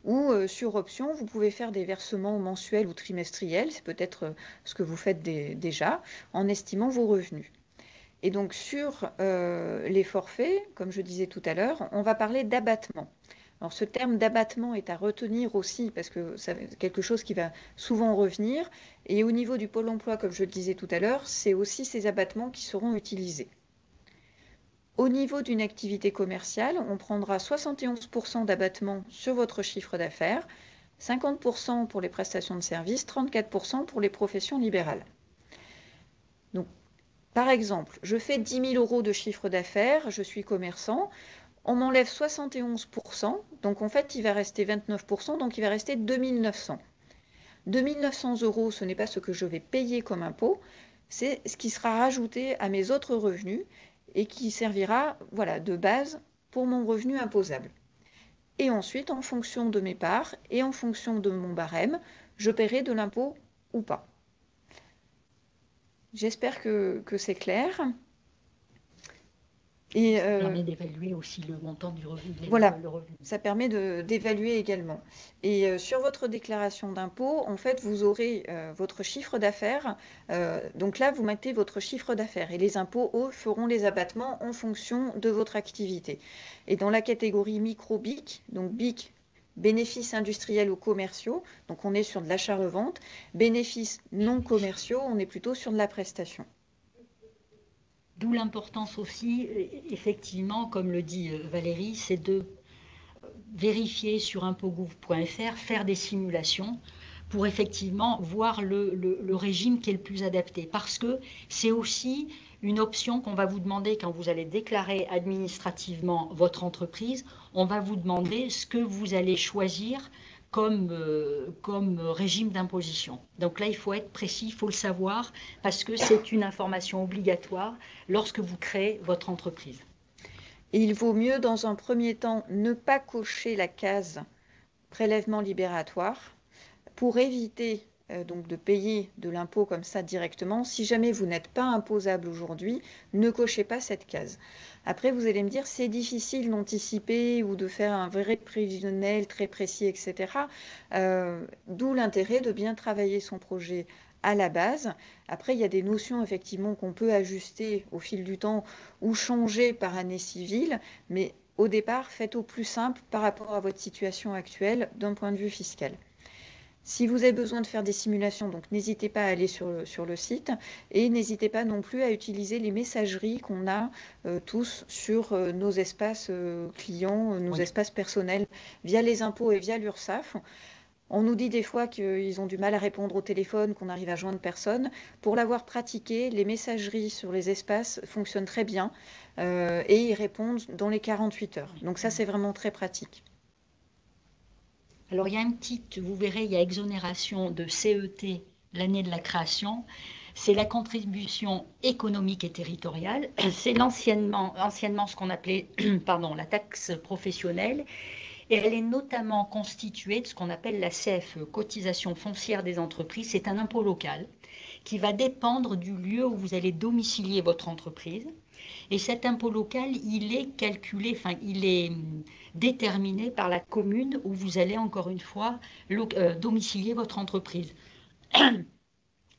où sur option, vous pouvez faire des versements mensuels ou trimestriels, c'est peut-être ce que vous faites déjà, en estimant vos revenus. Et donc sur les forfaits, comme je disais tout à l'heure, on va parler d'abattement. Alors ce terme d'abattement est à retenir aussi parce que c'est quelque chose qui va souvent revenir. Et au niveau du Pôle emploi, comme je le disais tout à l'heure, c'est aussi ces abattements qui seront utilisés. Au niveau d'une activité commerciale, on prendra 71% d'abattement sur votre chiffre d'affaires, 50% pour les prestations de services, 34% pour les professions libérales. Donc, par exemple, je fais 10 000 € de chiffre d'affaires, je suis commerçant, on m'enlève 71%, donc en fait, il va rester 29%, donc il va rester 2 900. 2 900 €, ce n'est pas ce que je vais payer comme impôt, c'est ce qui sera rajouté à mes autres revenus et qui servira, voilà, de base pour mon revenu imposable. Et ensuite, en fonction de mes parts et en fonction de mon barème, je paierai de l'impôt ou pas. J'espère que c'est clair. Et ça permet d'évaluer aussi le montant du revenu. Voilà, ça permet d'évaluer également. Et sur votre déclaration d'impôt, en fait, vous aurez votre chiffre d'affaires. Donc là, vous mettez votre chiffre d'affaires et les impôts, eux, feront les abattements en fonction de votre activité. Et dans la catégorie micro-BIC, donc BIC, bénéfices industriels ou commerciaux, donc on est sur de l'achat-revente. Bénéfices non commerciaux, on est plutôt sur de la prestation. D'où l'importance aussi, effectivement, comme le dit Valérie, c'est de vérifier sur impôts.gouv.fr, faire des simulations pour effectivement voir le régime qui est le plus adapté. Parce que c'est aussi une option qu'on va vous demander quand vous allez déclarer administrativement votre entreprise. On va vous demander ce que vous allez choisir comme régime d'imposition. Donc là, il faut être précis, il faut le savoir, parce que c'est une information obligatoire lorsque vous créez votre entreprise. Et il vaut mieux, dans un premier temps, ne pas cocher la case prélèvement libératoire pour éviter donc de payer de l'impôt comme ça directement. Si jamais vous n'êtes pas imposable aujourd'hui, ne cochez pas cette case. Après, vous allez me dire, c'est difficile d'anticiper ou de faire un vrai prévisionnel très précis, etc. D'où l'intérêt de bien travailler son projet à la base. Après, il y a des notions effectivement qu'on peut ajuster au fil du temps ou changer par année civile, mais au départ, faites au plus simple par rapport à votre situation actuelle d'un point de vue fiscal. Si vous avez besoin de faire des simulations, donc n'hésitez pas à aller sur le site et n'hésitez pas non plus à utiliser les messageries qu'on a tous sur nos espaces clients, nos espaces personnels via les impôts et via l'URSSAF. On nous dit des fois qu'ils ont du mal à répondre au téléphone, qu'on arrive à joindre personne. Pour l'avoir pratiqué, les messageries sur les espaces fonctionnent très bien et ils répondent dans les 48 heures. Donc ça, c'est vraiment très pratique. Alors, il y a vous verrez, il y a exonération de CET l'année de la création. C'est la contribution économique et territoriale. C'est anciennement ce qu'on appelait la taxe professionnelle. Et elle est notamment constituée de ce qu'on appelle la CFE, cotisation foncière des entreprises. C'est un impôt local qui va dépendre du lieu où vous allez domicilier votre entreprise. Et cet impôt local, il est calculé, il est déterminé par la commune où vous allez encore une fois domicilier votre entreprise.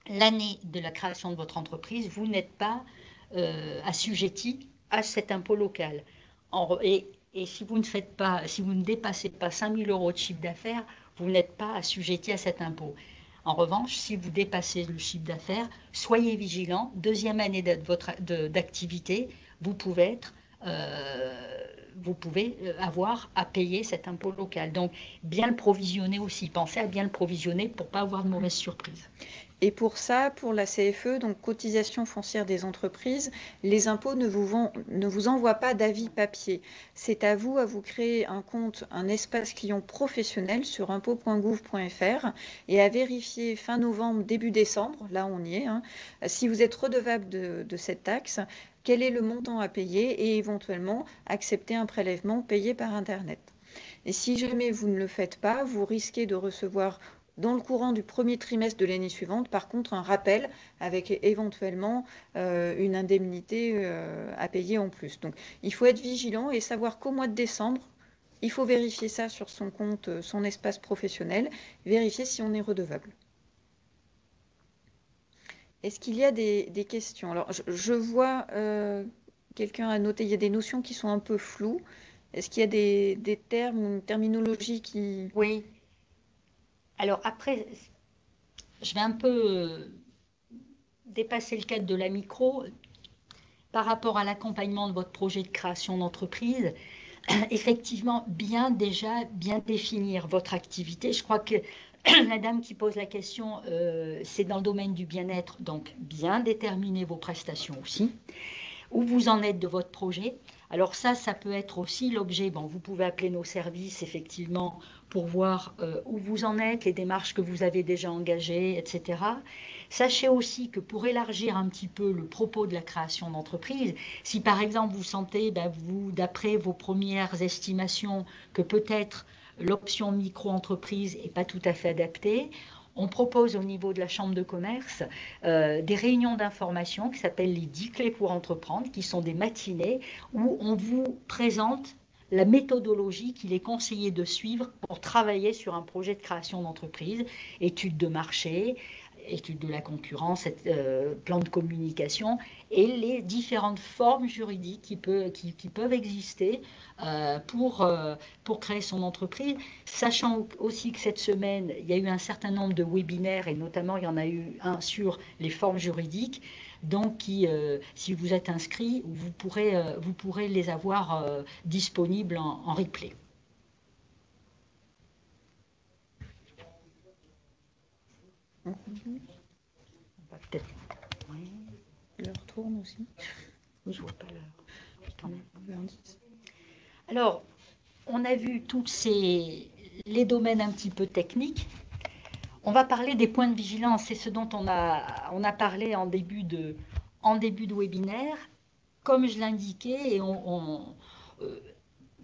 L'année de la création de votre entreprise, vous n'êtes pas assujetti à cet impôt local. Et si vous ne dépassez pas 5 000 € de chiffre d'affaires, vous n'êtes pas assujetti à cet impôt. En revanche, si vous dépassez le chiffre d'affaires, soyez vigilant. Deuxième année d'activité, vous pouvez avoir à payer cet impôt local. Donc, bien le provisionner aussi. Pensez à bien le provisionner pour ne pas avoir de mauvaises surprises. Et pour ça, pour la CFE, donc cotisation foncière des entreprises, les impôts ne vous envoient pas d'avis papier. C'est à vous créer un compte, un espace client professionnel sur impôts.gouv.fr et à vérifier fin novembre, début décembre, là on y est, si vous êtes redevable de cette taxe, quel est le montant à payer et éventuellement accepter un prélèvement payé par Internet. Et si jamais vous ne le faites pas, vous risquez de recevoir dans le courant du premier trimestre de l'année suivante, par contre, un rappel avec éventuellement une indemnité à payer en plus. Donc, il faut être vigilant et savoir qu'au mois de décembre, il faut vérifier ça sur son compte, son espace professionnel, vérifier si on est redevable. Est-ce qu'il y a des questions? Alors, je vois, quelqu'un a noté, il y a des notions qui sont un peu floues. Est-ce qu'il y a des termes ou une terminologie qui... Oui. Alors après, je vais un peu dépasser le cadre de la micro par rapport à l'accompagnement de votre projet de création d'entreprise. Effectivement, bien définir votre activité. Je crois que la dame qui pose la question, c'est dans le domaine du bien-être, donc bien déterminer vos prestations aussi. Où vous en êtes de votre projet. Alors ça peut être aussi l'objet, vous pouvez appeler nos services effectivement pour voir où vous en êtes, les démarches que vous avez déjà engagées, etc. Sachez aussi que pour élargir un petit peu le propos de la création d'entreprise, si par exemple vous sentez, d'après vos premières estimations, que peut-être l'option micro-entreprise n'est pas tout à fait adaptée, on propose au niveau de la Chambre de commerce des réunions d'information qui s'appellent les 10 clés pour entreprendre, qui sont des matinées où on vous présente la méthodologie qu'il est conseillé de suivre pour travailler sur un projet de création d'entreprise, études de marché, étude de la concurrence, plan de communication et les différentes formes juridiques qui peuvent exister pour créer son entreprise, sachant aussi que cette semaine, il y a eu un certain nombre de webinaires et notamment il y en a eu un sur les formes juridiques. Donc, si vous êtes inscrit, vous pourrez les avoir disponibles en replay. On va peut-être. Oui. L'heure tourne aussi. Je vois pas l'heure. Alors, on a vu tous les domaines un petit peu techniques. On va parler des points de vigilance. C'est ce dont on a parlé en début de webinaire. Comme je l'indiquais,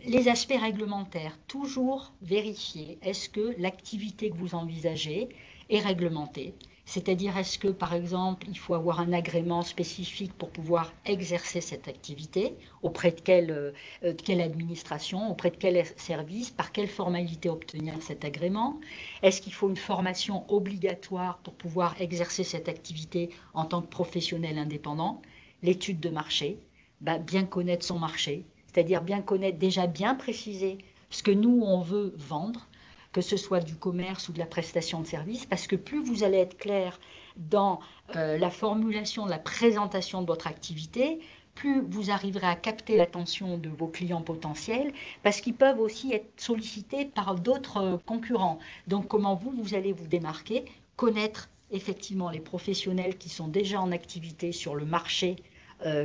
les aspects réglementaires, toujours vérifier, est-ce que l'activité que vous envisagez est réglementée? C'est-à-dire, est-ce que, par exemple, il faut avoir un agrément spécifique pour pouvoir exercer cette activité? Auprès de quelle administration? Auprès de quel service? Par quelle formalité obtenir cet agrément? Est-ce qu'il faut une formation obligatoire pour pouvoir exercer cette activité en tant que professionnel indépendant? L'étude de marché, bien connaître son marché, c'est-à-dire bien connaître, déjà bien préciser ce que nous, on veut vendre, que ce soit du commerce ou de la prestation de service, parce que plus vous allez être clair dans la formulation, la présentation de votre activité, plus vous arriverez à capter l'attention de vos clients potentiels, parce qu'ils peuvent aussi être sollicités par d'autres concurrents. Donc, comment vous allez vous démarquer, connaître effectivement les professionnels qui sont déjà en activité sur le marché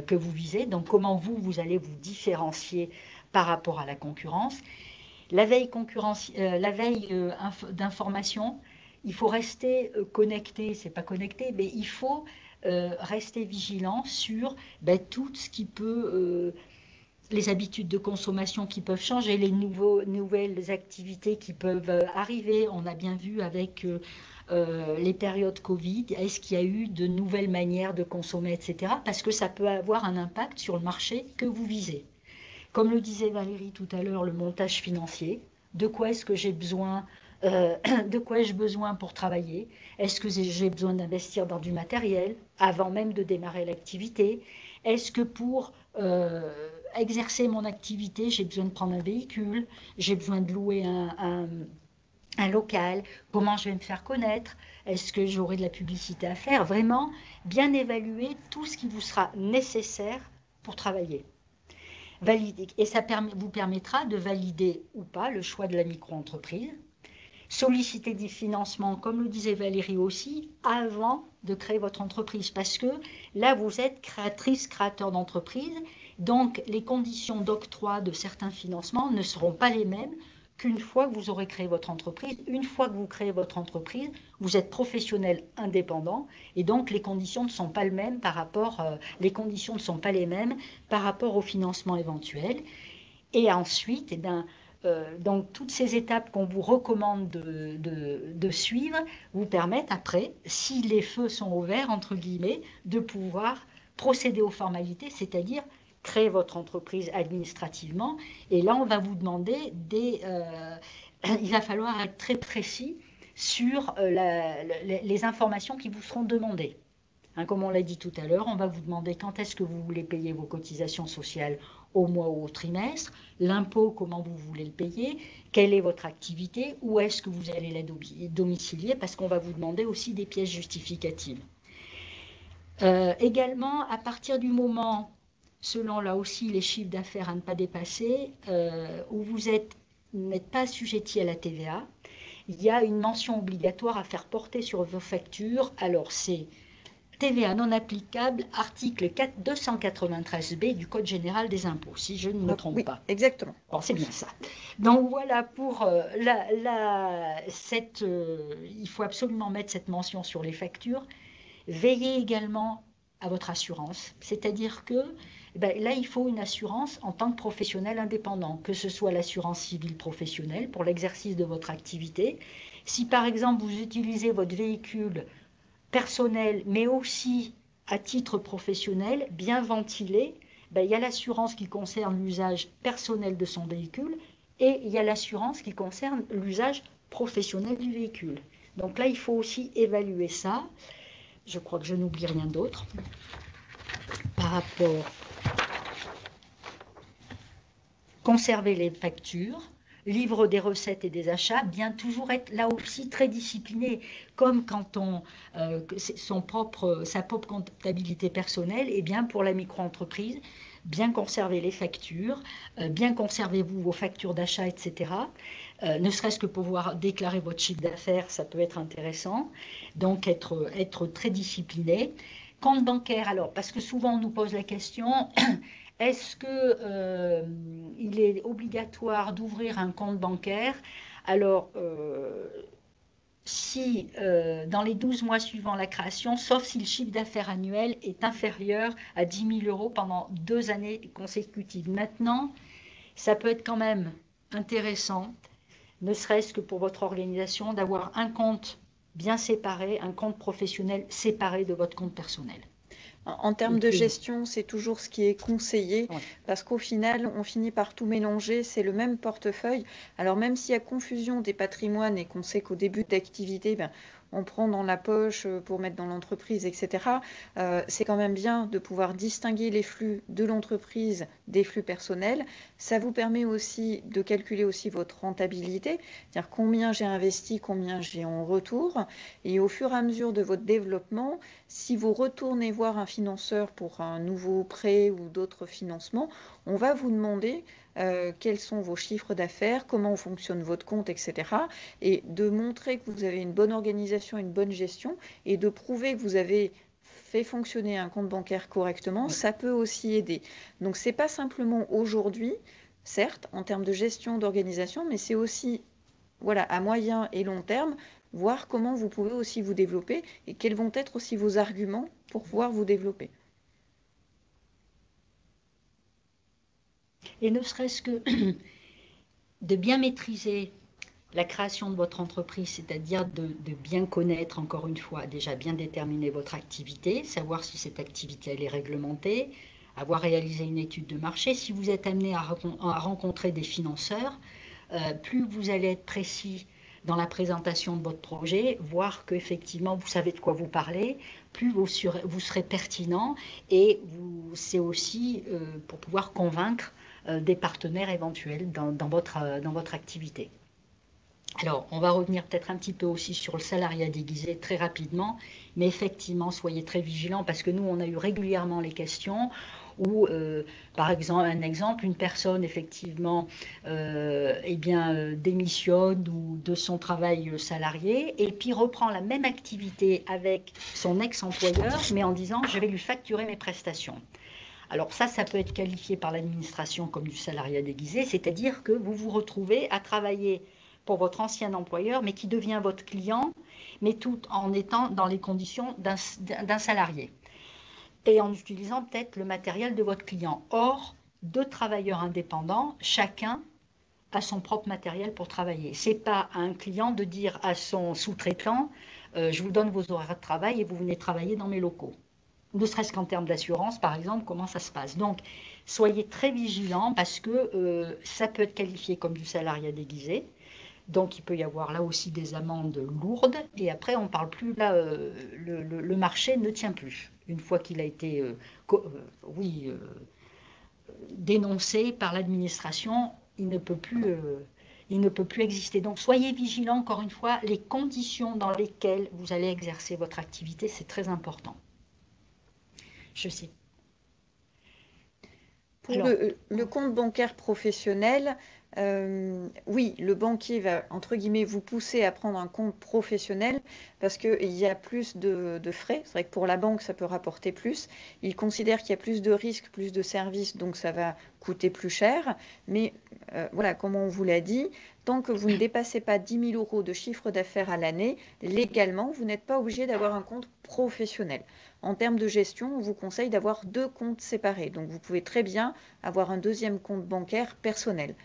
que vous visez, donc comment vous allez vous différencier par rapport à la concurrence. La veille d'information, il faut rester connecté, c'est pas connecté, mais il faut rester vigilant sur tout ce qui peut, les habitudes de consommation qui peuvent changer, les nouvelles activités qui peuvent arriver. On a bien vu avec les périodes Covid, est-ce qu'il y a eu de nouvelles manières de consommer, etc. Parce que ça peut avoir un impact sur le marché que vous visez. Comme le disait Valérie tout à l'heure, le montage financier, de quoi est-ce que j'ai besoin, de quoi ai-je besoin pour travailler? Est-ce que j'ai besoin d'investir dans du matériel avant même de démarrer l'activité? Est-ce que pour exercer mon activité, j'ai besoin de prendre un véhicule? J'ai besoin de louer un local? Comment je vais me faire connaître? Est-ce que j'aurai de la publicité à faire? Vraiment, bien évaluer tout ce qui vous sera nécessaire pour travailler. Valider, et ça vous permettra de valider ou pas le choix de la micro-entreprise. Solliciter des financements, comme le disait Valérie aussi, avant de créer votre entreprise, parce que là, vous êtes créatrice, créateur d'entreprise, donc les conditions d'octroi de certains financements ne seront pas les mêmes qu'une fois que vous aurez créé votre entreprise. Une fois que vous créez votre entreprise, vous êtes professionnel indépendant et donc les conditions ne sont pas les mêmes par rapport, au financement éventuel. Et ensuite, donc toutes ces étapes qu'on vous recommande de suivre vous permettent après, si les feux sont ouverts, entre guillemets, de pouvoir procéder aux formalités, c'est-à-dire créer votre entreprise administrativement. Et là, on va vous demander il va falloir être très précis sur les informations qui vous seront demandées. Comme on l'a dit tout à l'heure, on va vous demander quand est-ce que vous voulez payer vos cotisations sociales au mois ou au trimestre, l'impôt, comment vous voulez le payer, quelle est votre activité, où est-ce que vous allez la domicilier, parce qu'on va vous demander aussi des pièces justificatives. Également, à partir du moment, selon là aussi les chiffres d'affaires à ne pas dépasser, où vous n'êtes pas assujetti à la TVA, il y a une mention obligatoire à faire porter sur vos factures. Alors c'est TVA non applicable, article 293B du Code général des impôts, si je ne me trompe pas. Exactement. Bon, c'est bien ça. Donc voilà pour il faut absolument mettre cette mention sur les factures. Veillez également à votre assurance, c'est-à-dire que là, il faut une assurance en tant que professionnel indépendant, que ce soit l'assurance civile professionnelle pour l'exercice de votre activité. Si par exemple vous utilisez votre véhicule personnel, mais aussi à titre professionnel, bien ventilé, il y a l'assurance qui concerne l'usage personnel de son véhicule et il y a l'assurance qui concerne l'usage professionnel du véhicule. Donc là, il faut aussi évaluer ça. Je crois que je n'oublie rien d'autre par rapport conserver les factures, livre des recettes et des achats, bien toujours être là aussi très discipliné, comme quand on sa propre comptabilité personnelle, et bien pour la micro-entreprise, bien conserver les factures, bien conserver vos factures d'achat, etc. Ne serait-ce que pouvoir déclarer votre chiffre d'affaires, ça peut être intéressant. Donc être très discipliné. Compte bancaire, alors, parce que souvent on nous pose la question, est-ce qu'il est obligatoire d'ouvrir un compte bancaire? Alors, si dans les 12 mois suivant la création, sauf si le chiffre d'affaires annuel est inférieur à 10 000 euros pendant 2 années consécutives. Maintenant, ça peut être quand même intéressant, ne serait-ce que pour votre organisation, d'avoir un compte bien séparé, un compte professionnel séparé de votre compte personnel. En termes de gestion, c'est toujours ce qui est conseillé, Ouais. parce qu'au final, on finit par tout mélanger, c'est le même portefeuille. Alors même s'il y a confusion des patrimoines et qu'on sait qu'au début d'activité, on prend dans la poche pour mettre dans l'entreprise, etc., c'est quand même bien de pouvoir distinguer les flux de l'entreprise des flux personnels. Ça vous permet aussi de calculer aussi votre rentabilité, c'est-à-dire combien j'ai investi, combien j'ai en retour. Et au fur et à mesure de votre développement, si vous retournez voir un financeur pour un nouveau prêt ou d'autres financements, on va vous demander quels sont vos chiffres d'affaires, comment fonctionne votre compte, etc. Et de montrer que vous avez une bonne organisation, une bonne gestion, et de prouver que vous avez fait fonctionner un compte bancaire correctement, ça peut aussi aider. Donc c'est pas simplement aujourd'hui, certes, en termes de gestion, d'organisation, mais c'est aussi voilà, à moyen et long terme, voir comment vous pouvez aussi vous développer et quels vont être aussi vos arguments pour pouvoir vous développer. Et ne serait-ce que de bien maîtriser la création de votre entreprise, c'est-à-dire de bien connaître, encore une fois, déjà bien déterminer votre activité, savoir si cette activité elle est réglementée, avoir réalisé une étude de marché. Si vous êtes amené à rencontrer des financeurs, plus vous allez être précis dans la présentation de votre projet, voir qu'effectivement vous savez de quoi vous parlez, plus vous serez pertinent, et c'est aussi pour pouvoir convaincre des partenaires éventuels dans votre activité. Alors, on va revenir peut-être un petit peu aussi sur le salariat déguisé très rapidement, mais effectivement, soyez très vigilants parce que nous, on a eu régulièrement les questions où, par exemple, une personne effectivement démissionne ou de son travail salarié et puis reprend la même activité avec son ex-employeur, mais en disant je vais lui facturer mes prestations. Alors ça peut être qualifié par l'administration comme du salariat déguisé, c'est-à-dire que vous vous retrouvez à travailler pour votre ancien employeur, mais qui devient votre client, mais tout en étant dans les conditions d'un salarié et en utilisant peut-être le matériel de votre client. Or, 2 travailleurs indépendants, chacun a son propre matériel pour travailler. Ce n'est pas à un client de dire à son sous-traitant je vous donne vos horaires de travail et vous venez travailler dans mes locaux. Ne serait-ce qu'en termes d'assurance, par exemple, comment ça se passe. Donc, soyez très vigilants parce que ça peut être qualifié comme du salariat déguisé. Donc, il peut y avoir là aussi des amendes lourdes. Et après, on ne parle plus, là, le marché ne tient plus. Une fois qu'il a été, dénoncé par l'administration, il ne peut plus exister. Donc, soyez vigilants, encore une fois, les conditions dans lesquelles vous allez exercer votre activité, c'est très important. Je sais. Pour le compte bancaire professionnel, oui, le banquier va, entre guillemets, vous pousser à prendre un compte professionnel parce qu'il y a plus de frais. C'est vrai que pour la banque, ça peut rapporter plus. Il considère qu'il y a plus de risques, plus de services, donc ça va coûter plus cher. Mais voilà, comme on vous l'a dit, tant que vous ne dépassez pas 10 000 euros de chiffre d'affaires à l'année, légalement, vous n'êtes pas obligé d'avoir un compte professionnel. En termes de gestion, on vous conseille d'avoir 2 comptes séparés. Donc, vous pouvez très bien avoir un deuxième compte bancaire personnel.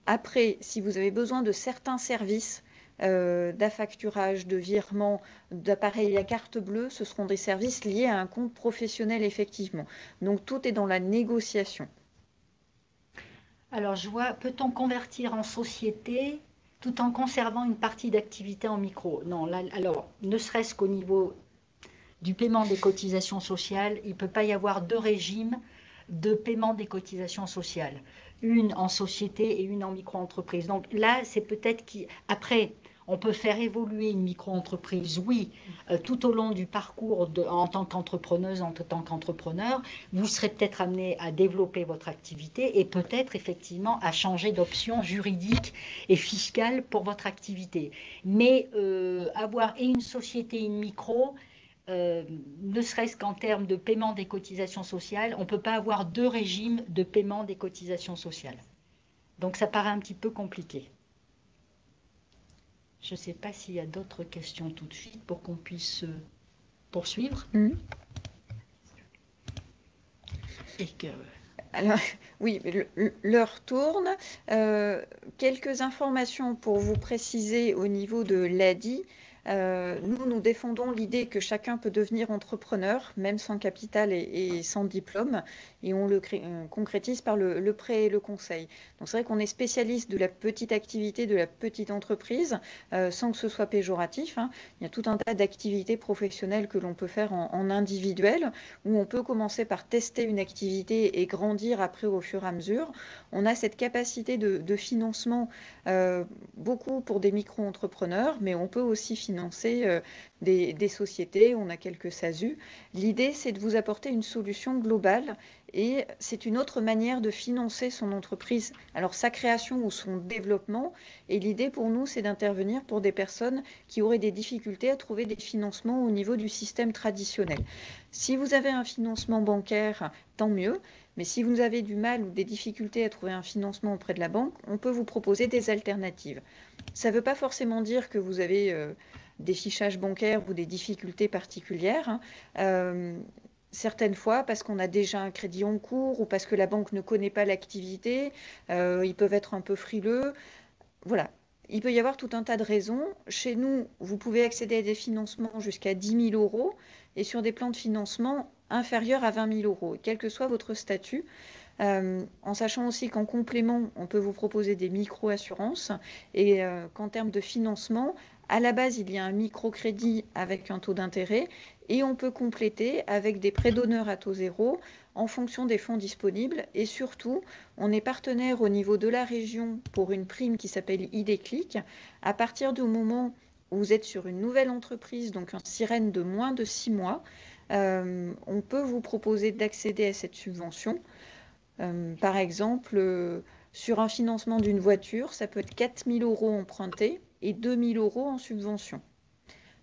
Après, si vous avez besoin de certains services d'affacturage, de virement, d'appareil à carte bleue, ce seront des services liés à un compte professionnel, effectivement. Donc, tout est dans la négociation. Alors, je vois, peut-on convertir en société tout en conservant une partie d'activité en micro. Non, là, alors, ne serait-ce qu'au niveau du paiement des cotisations sociales, il ne peut pas y avoir deux régimes de paiement des cotisations sociales. Une en société et une en micro-entreprise. Donc là, c'est peut-être après, on peut faire évoluer une micro-entreprise, oui, tout au long du parcours en tant qu'entrepreneuse, en tant qu'entrepreneur, vous serez peut-être amené à développer votre activité et peut-être effectivement à changer d'option juridique et fiscale pour votre activité. Mais avoir et une société et une micro, ne serait-ce qu'en termes de paiement des cotisations sociales, on ne peut pas avoir deux régimes de paiement des cotisations sociales. Donc ça paraît un petit peu compliqué. Je ne sais pas s'il y a d'autres questions tout de suite pour qu'on puisse poursuivre. Et que... Alors, oui, l'heure tourne. Quelques informations pour vous préciser au niveau de l'ADI. Nous défendons l'idée que chacun peut devenir entrepreneur, même sans capital et sans diplôme, et on le concrétise par le prêt et le conseil. Donc c'est vrai qu'on est spécialiste de la petite activité, de la petite entreprise, sans que ce soit péjoratif, hein. Il y a tout un tas d'activités professionnelles que l'on peut faire en individuel, où on peut commencer par tester une activité et grandir après au fur et à mesure. On a cette capacité de financement, beaucoup pour des micro-entrepreneurs, mais on peut aussi financer des sociétés, on a quelques SASU. L'idée, c'est de vous apporter une solution globale et c'est une autre manière de financer son entreprise, alors sa création ou son développement. Et l'idée pour nous, c'est d'intervenir pour des personnes qui auraient des difficultés à trouver des financements au niveau du système traditionnel. Si vous avez un financement bancaire, tant mieux. Mais si vous avez du mal ou des difficultés à trouver un financement auprès de la banque, on peut vous proposer des alternatives. Ça ne veut pas forcément dire que vous avez des fichages bancaires ou des difficultés particulières, hein. Certaines fois, parce qu'on a déjà un crédit en cours ou parce que la banque ne connaît pas l'activité, ils peuvent être un peu frileux. Voilà. Il peut y avoir tout un tas de raisons. Chez nous, vous pouvez accéder à des financements jusqu'à 10 000 euros et sur des plans de financement inférieurs à 20 000 euros, quel que soit votre statut. En sachant aussi qu'en complément, on peut vous proposer des micro-assurances et qu'en termes de financement, à la base, il y a un microcrédit avec un taux d'intérêt et on peut compléter avec des prêts d'honneur à taux zéro en fonction des fonds disponibles. Et surtout, on est partenaire au niveau de la région pour une prime qui s'appelle IDéclic. À partir du moment où vous êtes sur une nouvelle entreprise, donc un sirène de moins de 6 mois, on peut vous proposer d'accéder à cette subvention. Par exemple, sur un financement d'une voiture, ça peut être 4 000 euros empruntés et 2 000 euros en subvention.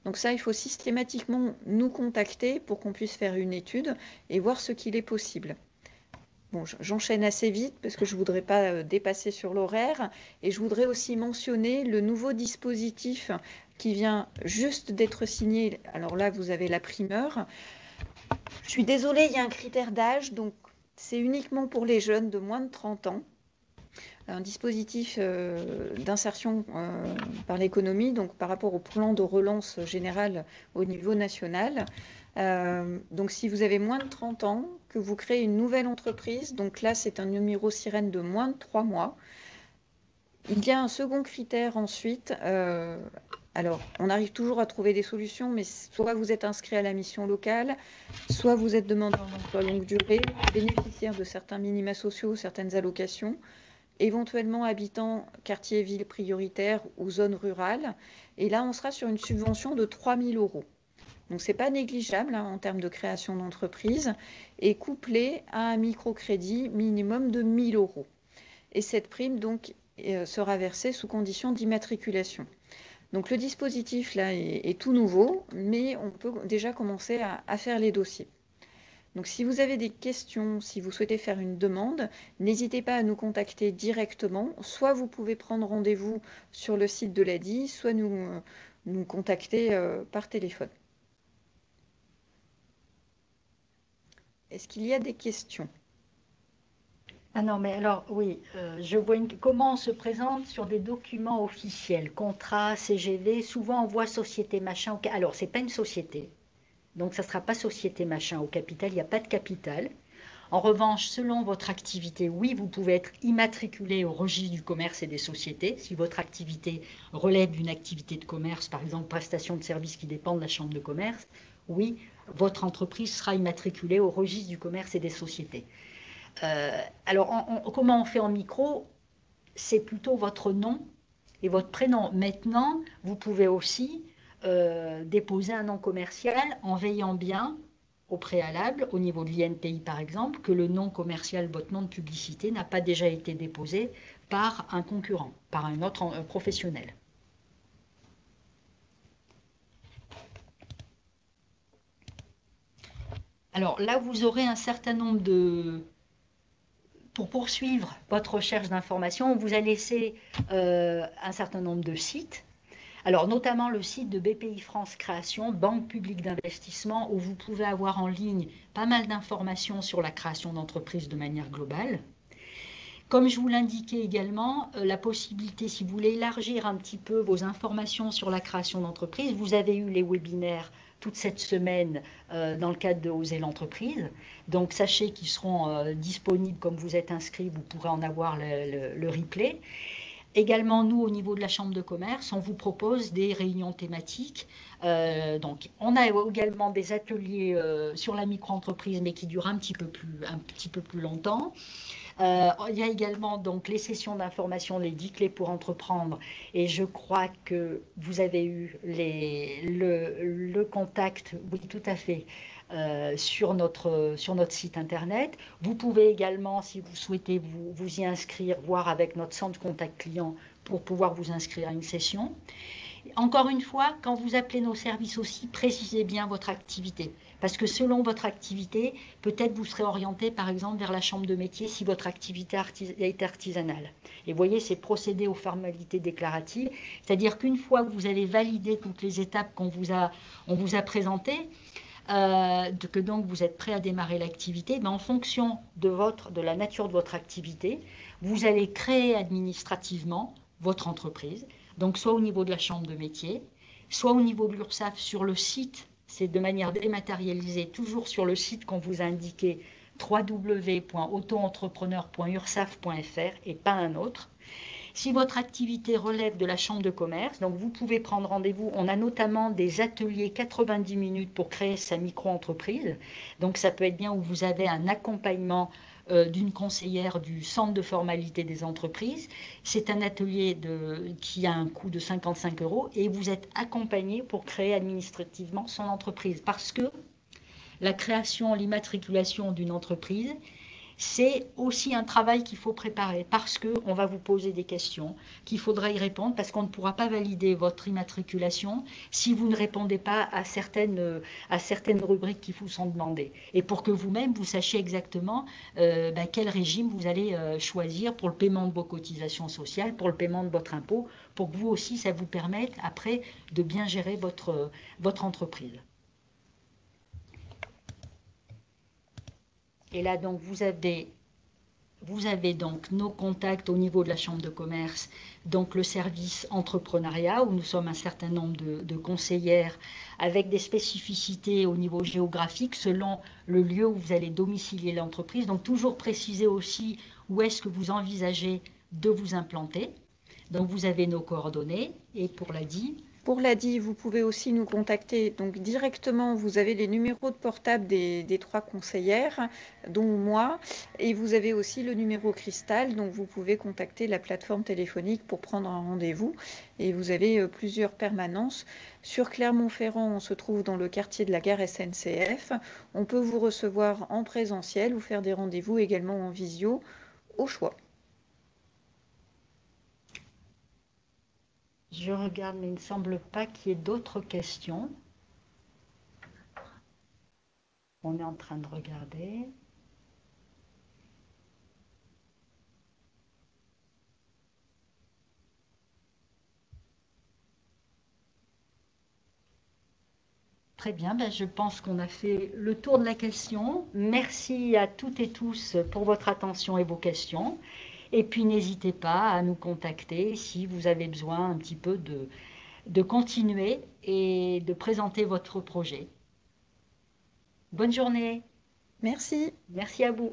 Donc ça, il faut systématiquement nous contacter pour qu'on puisse faire une étude et voir ce qu'il est possible. Bon, j'enchaîne assez vite parce que je ne voudrais pas dépasser sur l'horaire. Et je voudrais aussi mentionner le nouveau dispositif qui vient juste d'être signé. Alors là, vous avez la primeur. Je suis désolée, il y a un critère d'âge, donc c'est uniquement pour les jeunes de moins de 30 ans. Un dispositif d'insertion par l'économie, donc par rapport au plan de relance général au niveau national. Donc si vous avez moins de 30 ans, que vous créez une nouvelle entreprise, donc là c'est un numéro sirène de moins de 3 mois. Il y a un second critère ensuite. Alors, on arrive toujours à trouver des solutions, mais soit vous êtes inscrit à la mission locale, soit vous êtes demandeur d'emploi longue durée, bénéficiaire de certains minima sociaux, certaines allocations, éventuellement habitant quartier ville prioritaire ou zone rurale. Et là, on sera sur une subvention de 3 000 euros. Donc, ce n'est pas négligeable hein, en termes de création d'entreprise et couplé à un microcrédit minimum de 1 000 euros. Et cette prime, donc, sera versée sous condition d'immatriculation. Donc, le dispositif, là, est tout nouveau, mais on peut déjà commencer à faire les dossiers. Donc, si vous avez des questions, si vous souhaitez faire une demande, n'hésitez pas à nous contacter directement. Soit vous pouvez prendre rendez-vous sur le site de l'ADI, soit nous contacter par téléphone. Est-ce qu'il y a des questions ? Ah non, mais alors oui, je vois comment on se présente sur des documents officiels, contrat, CGV, souvent on voit société machin. Alors, c'est pas une société, donc ça ne sera pas société machin au capital, il n'y a pas de capital. En revanche, selon votre activité, oui, vous pouvez être immatriculé au registre du commerce et des sociétés. Si votre activité relève d'une activité de commerce, par exemple prestation de services qui dépend de la chambre de commerce, oui, votre entreprise sera immatriculée au registre du commerce et des sociétés. Alors, comment on fait en micro? C'est plutôt votre nom et votre prénom. Maintenant, vous pouvez aussi déposer un nom commercial en veillant bien au préalable, au niveau de l'INPI par exemple, que le nom commercial, votre nom de publicité, n'a pas déjà été déposé par un concurrent, par un autre professionnel. Alors là, vous aurez un certain nombre de... Pour poursuivre votre recherche d'informations, on vous a laissé un certain nombre de sites. Alors, notamment le site de BPI France Création, Banque publique d'investissement, où vous pouvez avoir en ligne pas mal d'informations sur la création d'entreprises de manière globale. Comme je vous l'indiquais également, la possibilité, si vous voulez élargir un petit peu vos informations sur la création d'entreprise, vous avez eu les webinaires toute cette semaine dans le cadre de Oser l'entreprise. Donc, sachez qu'ils seront disponibles, comme vous êtes inscrit, vous pourrez en avoir le replay. Également, nous, au niveau de la Chambre de commerce, on vous propose des réunions thématiques. Donc, on a également des ateliers sur la micro-entreprise, mais qui durent un petit peu plus longtemps. Il y a également donc les sessions d'information, les 10 clés pour entreprendre. Et je crois que vous avez eu le contact, oui, tout à fait, sur notre site internet. Vous pouvez également, si vous souhaitez, vous y inscrire, voir avec notre centre contact client pour pouvoir vous inscrire à une session. Encore une fois, quand vous appelez nos services aussi, précisez bien votre activité. Parce que selon votre activité, peut-être vous serez orienté par exemple vers la chambre de métier si votre activité est artisanale. Et vous voyez, c'est procéder aux formalités déclaratives. C'est-à-dire qu'une fois que vous avez validé toutes les étapes qu'on vous a présentées, que donc vous êtes prêt à démarrer l'activité, en fonction de la nature de votre activité, vous allez créer administrativement votre entreprise. Donc soit au niveau de la chambre de métier, soit au niveau de l'URSSAF sur le site, c'est de manière dématérialisée, toujours sur le site qu'on vous a indiqué, www.autoentrepreneur.ursaf.fr et pas un autre. Si votre activité relève de la chambre de commerce, donc vous pouvez prendre rendez-vous. On a notamment des ateliers 90 minutes pour créer sa micro-entreprise. Donc ça peut être bien où vous avez un accompagnement d'une conseillère du centre de formalité des entreprises. C'est un atelier qui a un coût de 55 € et vous êtes accompagné pour créer administrativement son entreprise. Parce que la création, l'immatriculation d'une entreprise, c'est aussi un travail qu'il faut préparer parce qu'on va vous poser des questions, qu'il faudra y répondre parce qu'on ne pourra pas valider votre immatriculation si vous ne répondez pas à certaines rubriques qui vous sont demandées. Et pour que vous-même, vous sachiez exactement quel régime vous allez choisir pour le paiement de vos cotisations sociales, pour le paiement de votre impôt, pour que vous aussi, ça vous permette après de bien gérer votre entreprise. Et là, donc, vous avez donc nos contacts au niveau de la Chambre de commerce, donc le service entrepreneuriat, où nous sommes un certain nombre de conseillères avec des spécificités au niveau géographique selon le lieu où vous allez domicilier l'entreprise. Donc, toujours préciser aussi où est-ce que vous envisagez de vous implanter. Donc, vous avez nos coordonnées. Et pour l'ADI, pour l'ADI, vous pouvez aussi nous contacter. Donc directement, vous avez les numéros de portable des 3 conseillères, dont moi, et vous avez aussi le numéro Cristal, donc vous pouvez contacter la plateforme téléphonique pour prendre un rendez-vous. Et vous avez plusieurs permanences. Sur Clermont-Ferrand, on se trouve dans le quartier de la gare SNCF. On peut vous recevoir en présentiel ou faire des rendez-vous également en visio, au choix. Je regarde, mais il ne semble pas qu'il y ait d'autres questions. On est en train de regarder. Très bien, je pense qu'on a fait le tour de la question. Merci à toutes et tous pour votre attention et vos questions. Et puis n'hésitez pas à nous contacter si vous avez besoin un petit peu de continuer et de présenter votre projet. Bonne journée. Merci. Merci à vous.